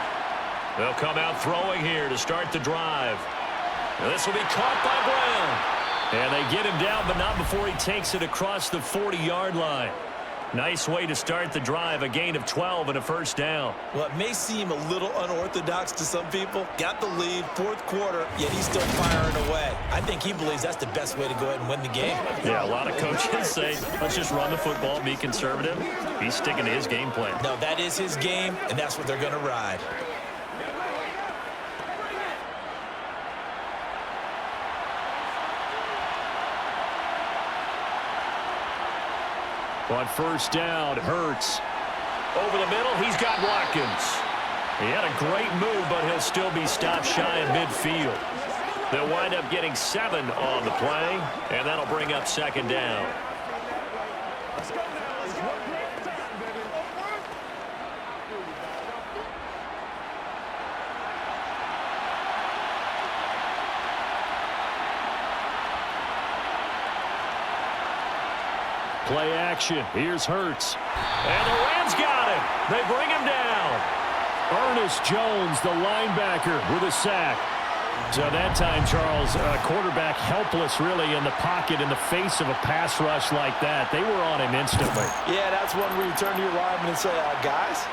They'll come out throwing here to start the drive. Now this will be caught by Brown. And they get him down, but not before he takes it across the 40-yard line. Nice way to start the drive, a gain of 12 and a first down. Well, it may seem a little unorthodox to some people. Got the lead, 4th quarter, yet he's still firing away. I think he believes that's the best way to go ahead and win the game. Yeah, a lot of coaches say, let's just run the football, be conservative. He's sticking to his game plan. No, that is his game, and that's what they're going to ride. On 1st down, Hurts. Over the middle, he's got Watkins. He had a great move, but he'll still be stopped shy of midfield. They'll wind up getting 7 on the play, and that'll bring up 2nd down. Play action. Here's Hurts. And the Rams got him. They bring him down. Ernest Jones, the linebacker, with a sack. So that time, Charles, quarterback helpless really in the pocket in the face of a pass rush like that. They were on him instantly. Yeah, that's one where you turn to your lineman and say, guys,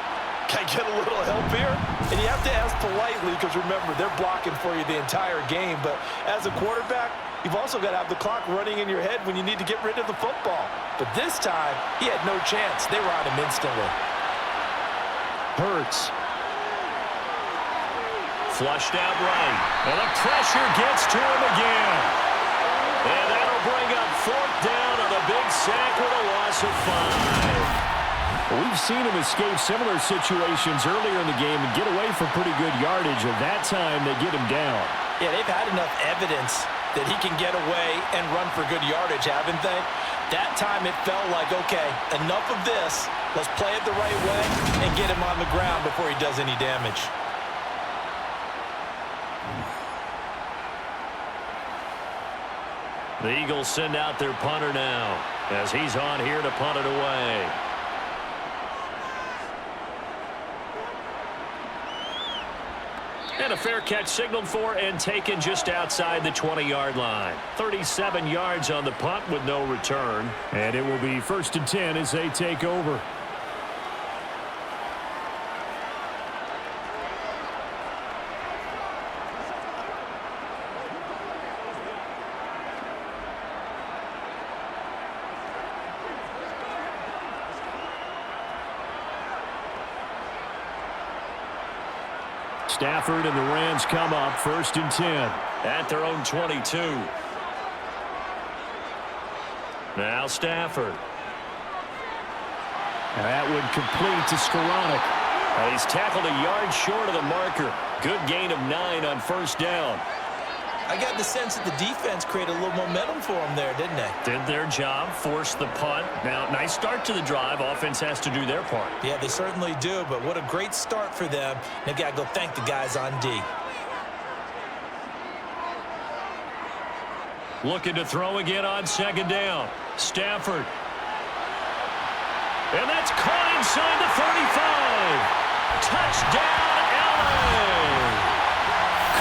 can I get a little help here? And you have to ask politely because, remember, they're blocking for you the entire game. But as a quarterback, you've also got to have the clock running in your head when you need to get rid of the football. But this time, he had no chance. They were on him instantly. Hurts. Flushed out right. And the pressure gets to him again. And that'll bring up 4th down on a big sack with a loss of 5. We've seen him escape similar situations earlier in the game and get away from pretty good yardage. And that time, they get him down. Yeah, they've had enough evidence that he can get away and run for good yardage, haven't they? That time it felt like, okay, enough of this. Let's play it the right way and get him on the ground before he does any damage. The Eagles send out their punter now as he's on here to punt it away. And a fair catch signaled for and taken just outside the 20-yard line. 37 yards on the punt with no return. And it will be 1st and 10 as they take over. Stafford and the Rams come up 1st and 10. At their own 22. Now Stafford. And that would complete to Skoranek. He's tackled a yard short of the marker. Good gain of 9 on 1st down. I got the sense that the defense created a little momentum for them there, didn't they? Did their job, forced the punt. Now, nice start to the drive. Offense has to do their part. Yeah, they certainly do, but what a great start for them. They've got to go thank the guys on D. Looking to throw again on 2nd down. Stafford. And that's caught inside the 35. Touchdown, LA.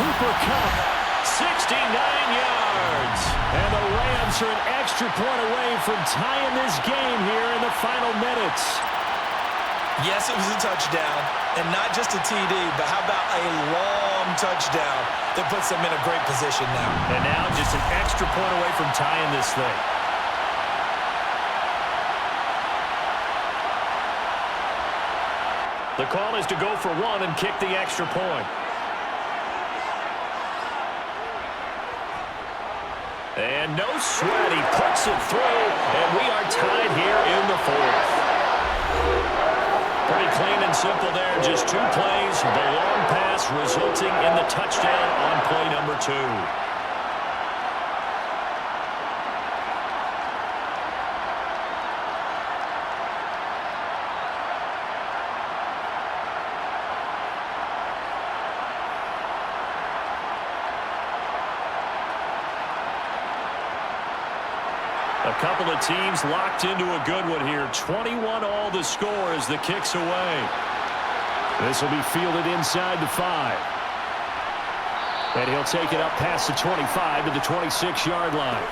Cooper Kupp. 69 yards. And the Rams are an extra point away from tying this game here in the final minutes. Yes, it was a touchdown, and not just a TD, but how about a long touchdown that puts them in a great position now. And now just an extra point away from tying this thing. The call is to go for one and kick the extra point. And no sweat, he puts it through, and we are tied here in the fourth. Pretty clean and simple there, just 2 plays. The long pass resulting in the touchdown on play number 2. A couple of teams locked into a good one here. 21 all the score as the kick's away. This will be fielded inside the 5. And he'll take it up past the 25 to the 26-yard line.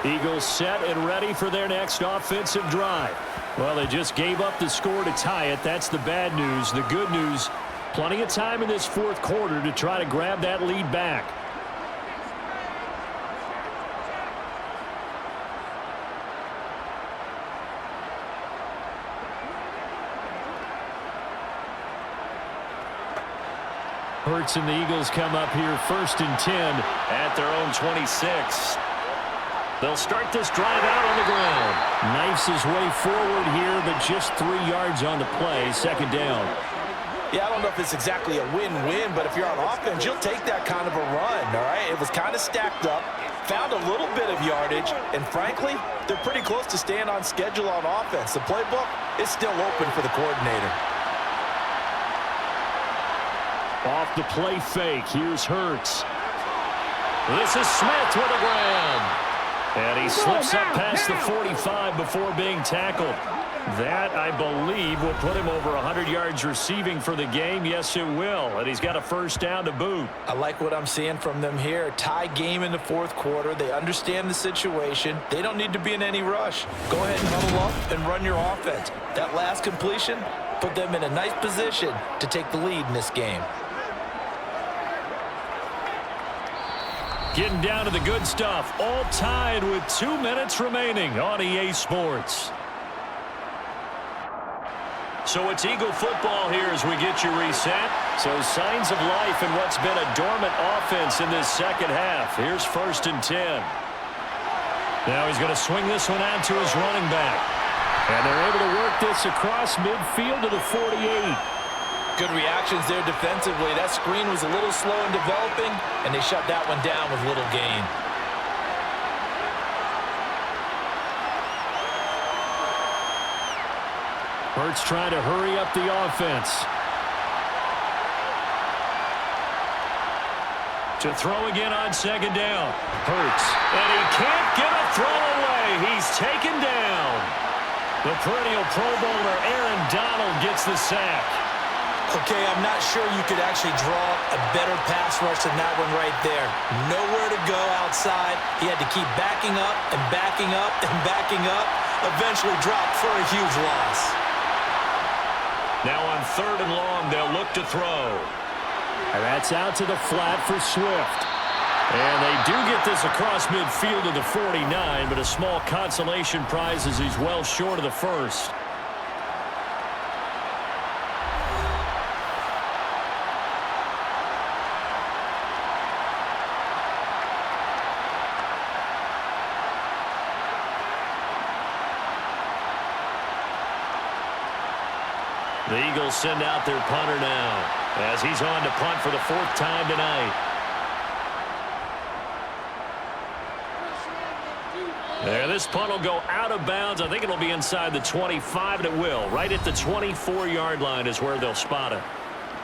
Eagles set and ready for their next offensive drive. Well, they just gave up the score to tie it. That's the bad news. The good news, plenty of time in this fourth quarter to try to grab that lead back. Hurts and the Eagles come up here 1st and 10 at their own 26. They'll start this drive out on the ground. Knifes his way forward here, but just 3 yards on the play. 2nd down. Yeah, I don't know if it's exactly a win-win, but if you're on offense, you'll take that kind of a run, all right? It was kind of stacked up, found a little bit of yardage, and frankly, they're pretty close to staying on schedule on offense. The playbook is still open for the coordinator. Off the play fake, here's Hurts. This is Smith with a grab. And he slips up past the 45 before being tackled. That, I believe, will put him over 100 yards receiving for the game. Yes, it will. And he's got a 1st down to boot. I like what I'm seeing from them here. Tie game in the 4th quarter. They understand the situation. They don't need to be in any rush. Go ahead and huddle up and run your offense. That last completion put them in a nice position to take the lead in this game. Getting down to the good stuff. All tied with 2 minutes remaining on EA Sports. So it's Eagle football here as we get you reset. So signs of life in what's been a dormant offense in this 2nd half. Here's 1st and 10. Now he's going to swing this one out to his running back. And they're able to work this across midfield to the 48. Good reactions there defensively. That screen was a little slow in developing, and they shut that one down with little gain. Hurts trying to hurry up the offense. To throw again on 2nd down. Hurts. And he can't get a throw away. He's taken down. The perennial Pro Bowler Aaron Donald gets the sack. Okay, I'm not sure you could actually draw a better pass rush than that one right there. Nowhere to go outside. He had to keep backing up and backing up and backing up. Eventually dropped for a huge loss. Now on 3rd and long, they'll look to throw. And that's out to the flat for Swift. And they do get this across midfield to the 49, but a small consolation prize as he's well short of the 1st. The Eagles send out their punter now as he's on to punt for the 4th time tonight. There, this punt will go out of bounds. I think it'll be inside the 25, and it will. Right at the 24-yard line is where they'll spot it.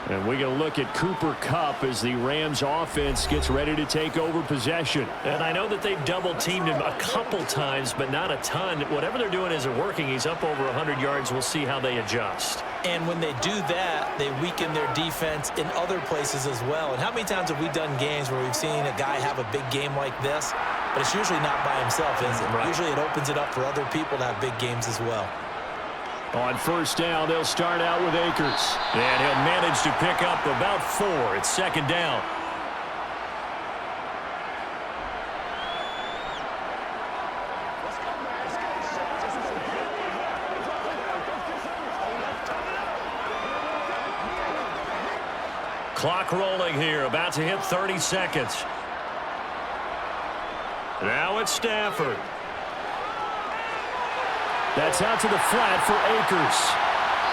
And we're going to look at Cooper Kupp as the Rams offense gets ready to take over possession. And I know that they've double-teamed him a couple times, but not a ton. Whatever they're doing isn't working. He's up over 100 yards. We'll see how they adjust. And when they do that, they weaken their defense in other places as well. And how many times have we done games where we've seen a guy have a big game like this, but it's usually not by himself, is it? Right. Usually it opens it up for other people to have big games as well. On 1st down, they'll start out with Akers. And he'll manage to pick up about 4. It's 2nd down. Clock rolling here, about to hit 30 seconds. Now it's Stafford. That's out to the flat for Akers.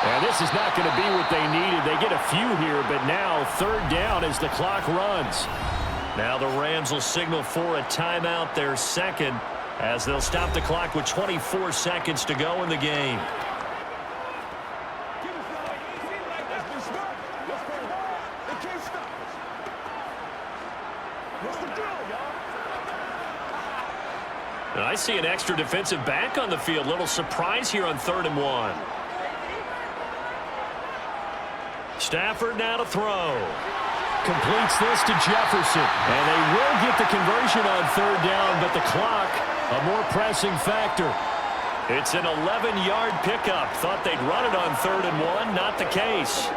And this is not going to be what they needed. They get a few here, but now third down as the clock runs. Now the Rams will signal for a timeout, their second, as they'll stop the clock with 24 seconds to go in the game. And I see an extra defensive back on the field. Little surprise here on 3rd and 1. Stafford now to throw. Completes this to Jefferson. And they will get the conversion on 3rd down, but the clock, a more pressing factor. It's an 11-yard pickup. Thought they'd run it on 3rd and 1. Not the case.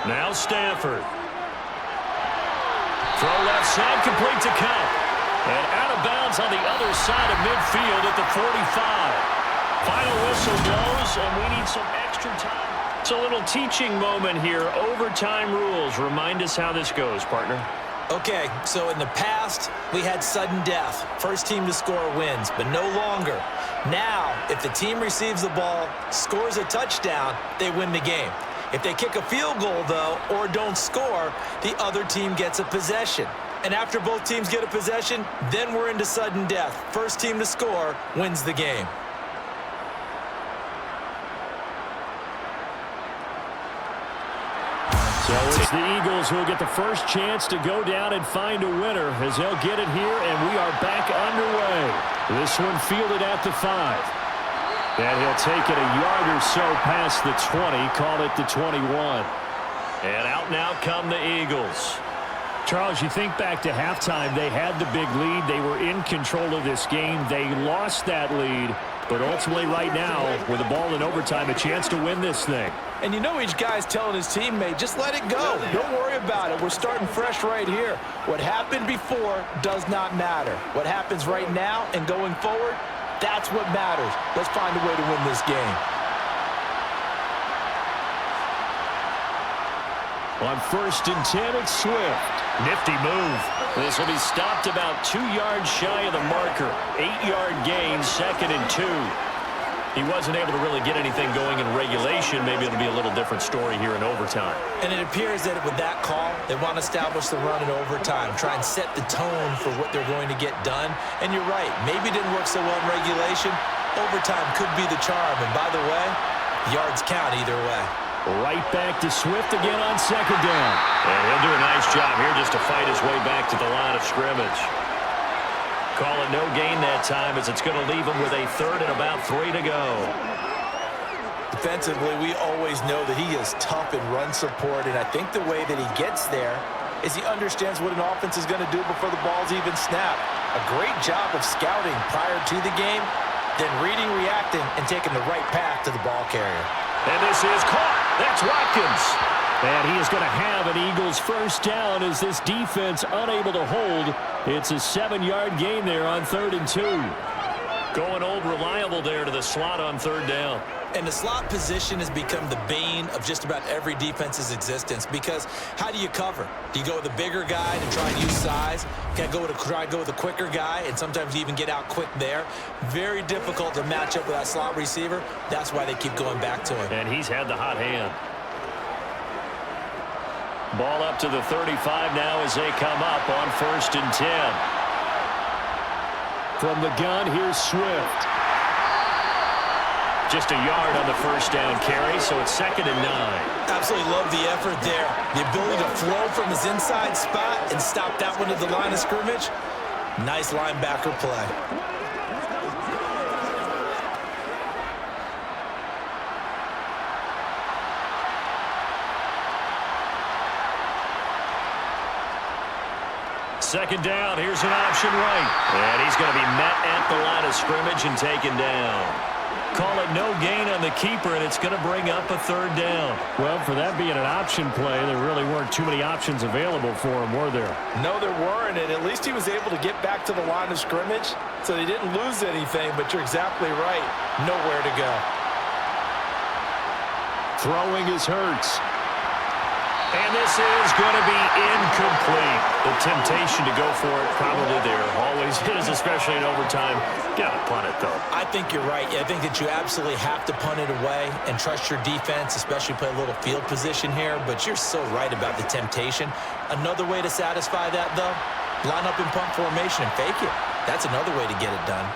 Now Stafford. Throw left side, complete to Cup. And out of bounds on the other side of midfield at the 45. Final whistle blows, and we need some extra time. It's a little teaching moment here. Overtime rules. Remind us how this goes, partner. Okay, so in the past, we had sudden death. First team to score wins, but no longer. Now, if the team receives the ball, scores a touchdown, they win the game. If they kick a field goal, though, or don't score, the other team gets a possession. And after both teams get a possession, then we're into sudden death. First team to score wins the game. So it's the Eagles who will get the first chance to go down and find a winner as they'll get it here, and we are back underway. This one fielded at the 5. And he'll take it a yard or so past the 20, call it the 21. And out now come the Eagles. Charles, you think back to halftime, they had the big lead. They were in control of this game. They lost that lead, but ultimately right now, with the ball in overtime, a chance to win this thing. And you know each guy's telling his teammate, just let it go. Don't worry about it. We're starting fresh right here. What happened before does not matter. What happens right now and going forward, that's what matters. Let's find a way to win this game. On 1st and 10, it's Swift. Nifty move. This will be stopped about 2 yards shy of the marker. 8-yard gain, 2nd and 2. He wasn't able to really get anything going in regulation. Maybe it'll be a little different story here in overtime. And it appears that with that call, they want to establish the run in overtime, try and set the tone for what they're going to get done. And you're right, maybe it didn't work so well in regulation. Overtime could be the charm. And by the way, yards count either way. Right back to Swift again on 2nd down. And he'll do a nice job here just to fight his way back to the line of scrimmage. Call it no gain that time as it's going to leave him with a 3rd and about 3 to go. Defensively, we always know that he is tough in run support, and I think the way that he gets there is he understands what an offense is going to do before the ball's even snapped. A great job of scouting prior to the game, then reading, reacting, and taking the right path to the ball carrier. And this is caught. That's Watkins. And he is going to have an Eagles first down as this defense unable to hold. It's a 7-yard gain there on 3rd and 2. Going old reliable there to the slot on 3rd down. And the slot position has become the bane of just about every defense's existence because how do you cover? Do you go with a bigger guy and try and use size? Can I try and go with a quicker guy and sometimes you even get out quick there? Very difficult to match up with that slot receiver. That's why they keep going back to him. And he's had the hot hand. Ball up to the 35 now as they come up on 1st and 10. From the gun, here's Swift. Just a yard on the first down carry, so it's 2nd and 9. Absolutely love the effort there. The ability to flow from his inside spot and stop that one at the line of scrimmage. Nice linebacker play. Second down, here's an option right. And he's going to be met at the line of scrimmage and taken down. Call it no gain on the keeper, and it's going to bring up a third down. Well, for that being an option play, there really weren't too many options available for him, were there? No, there weren't, and at least he was able to get back to the line of scrimmage, so they didn't lose anything, but you're exactly right. Nowhere to go. Throwing is Hurts. And this is going to be incomplete. The temptation to go for it probably there. Always is, especially in overtime. Got to punt it, though. I think you're right. I think that you absolutely have to punt it away and trust your defense, especially play a little field position here. But you're so right about the temptation. Another way to satisfy that, though, line up in punt formation and fake it. That's another way to get it done.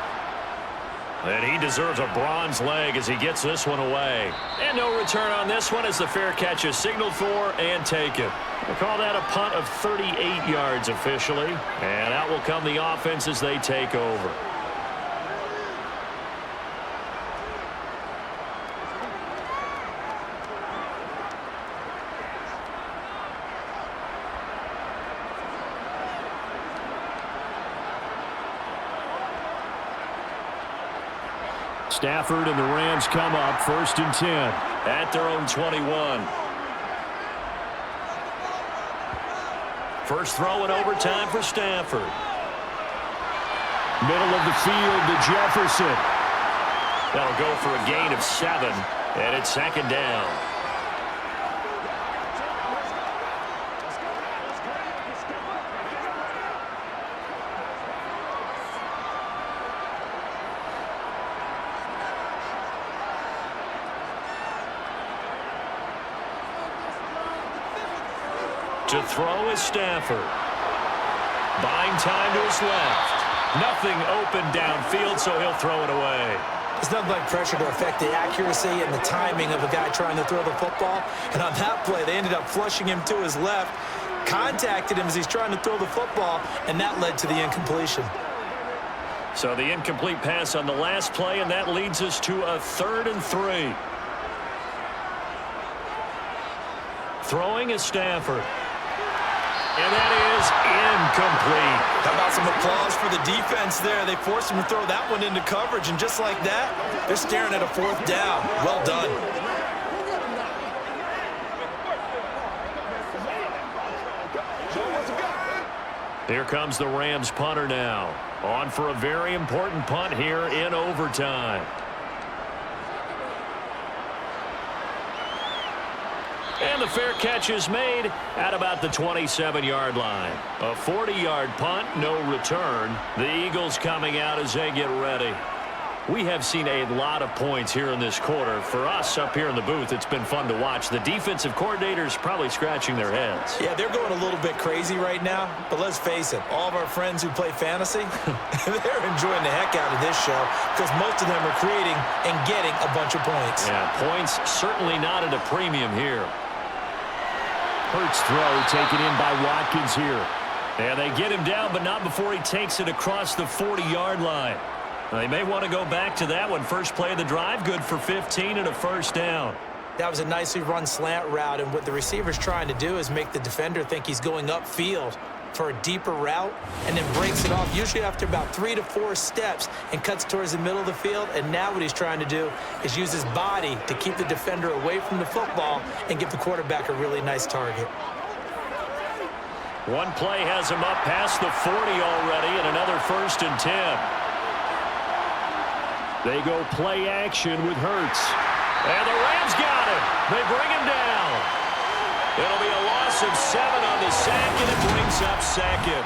And he deserves a bronze leg as he gets this one away. And no return on this one as the fair catch is signaled for and taken. We'll call that a punt of 38 yards officially. And out will come the offense as they take over. Stafford and the Rams come up 1st and 10. At their own 21. First throw in overtime for Stafford. Middle of the field to Jefferson. That'll go for a gain of 7, and it's 2nd down. To throw is Stafford. Buying time to his left. Nothing open downfield, so he'll throw it away. It's nothing like pressure to affect the accuracy and the timing of a guy trying to throw the football. And on that play, they ended up flushing him to his left, contacted him as he's trying to throw the football, and that led to the incompletion. So the incomplete pass on the last play, and that leads us to a 3rd and 3. Throwing is Stafford. And that is incomplete. How about some applause for the defense there? They forced him to throw that one into coverage, and just like that, they're staring at a 4th down. Well done. Here comes the Rams punter now. On for a very important punt here in overtime. And the fair catch is made at about the 27-yard line. A 40-yard punt, no return. The Eagles coming out as they get ready. We have seen a lot of points here in this quarter. For us up here in the booth, it's been fun to watch. The defensive coordinators probably scratching their heads. Yeah, they're going a little bit crazy right now. But let's face it, all of our friends who play fantasy, they're enjoying the heck out of this show because most of them are creating and getting a bunch of points. Yeah, points certainly not at a premium here. Hurts throw taken in by Watkins here. And they get him down, but not before he takes it across the 40-yard line. They may want to go back to that one. First play of the drive, good for 15 and a 1st down. That was a nicely run slant route, and what the receiver's trying to do is make the defender think he's going upfield for a deeper route and then breaks it off, usually after about 3 to 4 steps, and cuts towards the middle of the field. And now what he's trying to do is use his body to keep the defender away from the football and give the quarterback a really nice target. One play has him up past the 40 already, and another 1st and 10. They go play action with Hurts. And the Rams got him. They bring him down. It'll be a loss of 7 on the sack, and it brings up 2nd.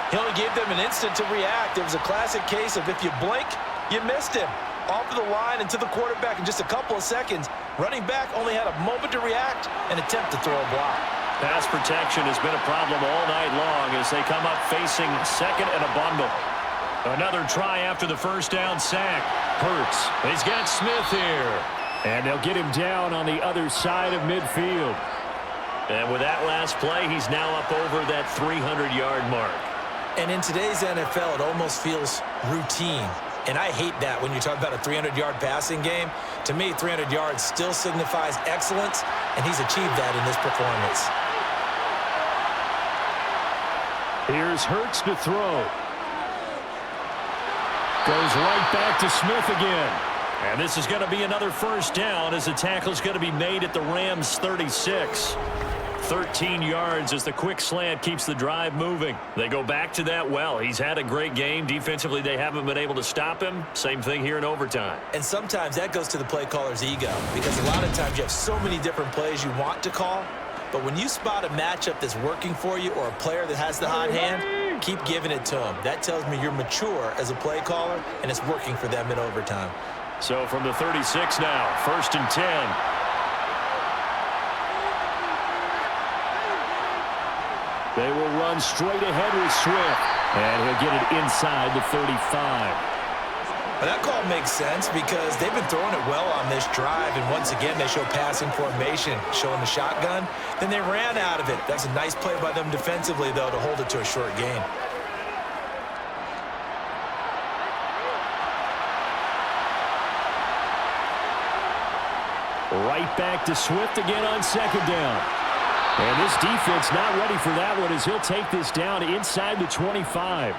He only gave them an instant to react. It was a classic case of if you blink, you missed him. Off of the line and to the quarterback in just a couple of seconds. Running back only had a moment to react and attempt to throw a block. Pass protection has been a problem all night long as they come up facing 2nd and a bundle. Another try after the 1st down sack. Hurts. He's got Smith here. And they'll get him down on the other side of midfield. And with that last play, he's now up over that 300-yard mark. And in today's NFL, it almost feels routine. And I hate that when you talk about a 300-yard passing game. To me, 300 yards still signifies excellence, and he's achieved that in this performance. Here's Hurts to throw. Goes right back to Smith again. And this is going to be another first down as the tackle is going to be made at the Rams' 36. 13 yards as the quick slant keeps the drive moving. They go back to that well. He's had a great game. Defensively, they haven't been able to stop him. Same thing here in overtime. And sometimes that goes to the play caller's ego, because a lot of times you have so many different plays you want to call, but when you spot a matchup that's working for you or a player that has the hot hand, keep giving it to him. That tells me you're mature as a play caller, and it's working for them in overtime. So from the 36 now, 1st and 10. They will run straight ahead with Swift. And he'll get it inside the 35. Well, that call makes sense because they've been throwing it well on this drive, and once again they show passing formation, showing the shotgun. Then they ran out of it. That's a nice play by them defensively, though, to hold it to a short gain. Right back to Swift again on 2nd down. And this defense not ready for that one as he'll take this down inside the 25.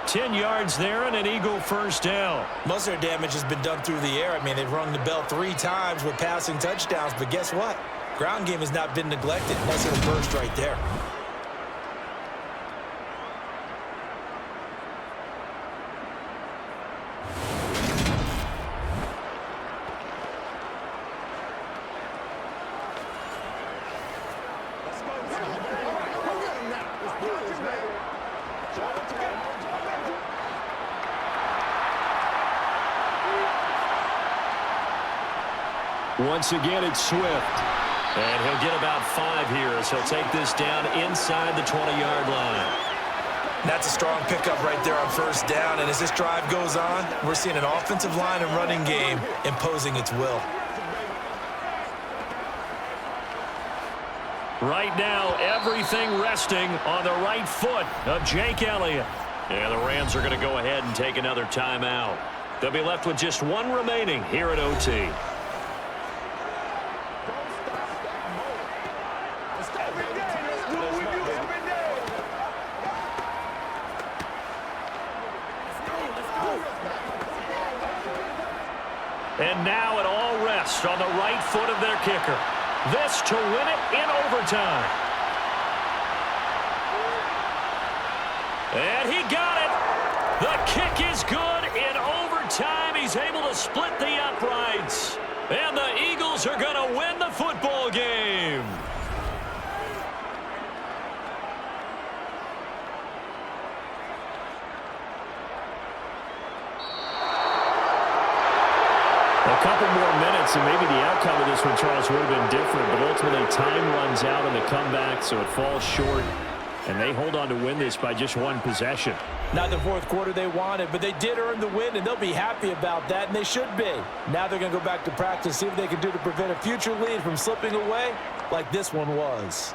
10 yards there and an Eagle first down. Most of their damage has been done through the air. I mean, they've rung the bell 3 times with passing touchdowns, but guess what? Ground game has not been neglected. Nice little burst right there. Once again, it's Swift. And he'll get about 5 here as he'll take this down inside the 20-yard line. That's a strong pickup right there on 1st down, and as this drive goes on, we're seeing an offensive line and running game imposing its will. Right now, everything resting on the right foot of Jake Elliott. And the Rams are going to go ahead and take another timeout. They'll be left with just 1 remaining here at OT. And now it all rests on the right foot of their kicker. This to win it in overtime. And he got it. The kick is good in overtime. He's able to split the uprights. And the Eagles are going to win the football game. A couple more minutes, and maybe the outcome of this one, Charles, would have been different. But ultimately, time runs out on the comeback, so it falls short. And they hold on to win this by just 1 possession. Not the 4th quarter they wanted, but they did earn the win, and they'll be happy about that, and they should be. Now they're going to go back to practice, see what they can do to prevent a future lead from slipping away like this one was.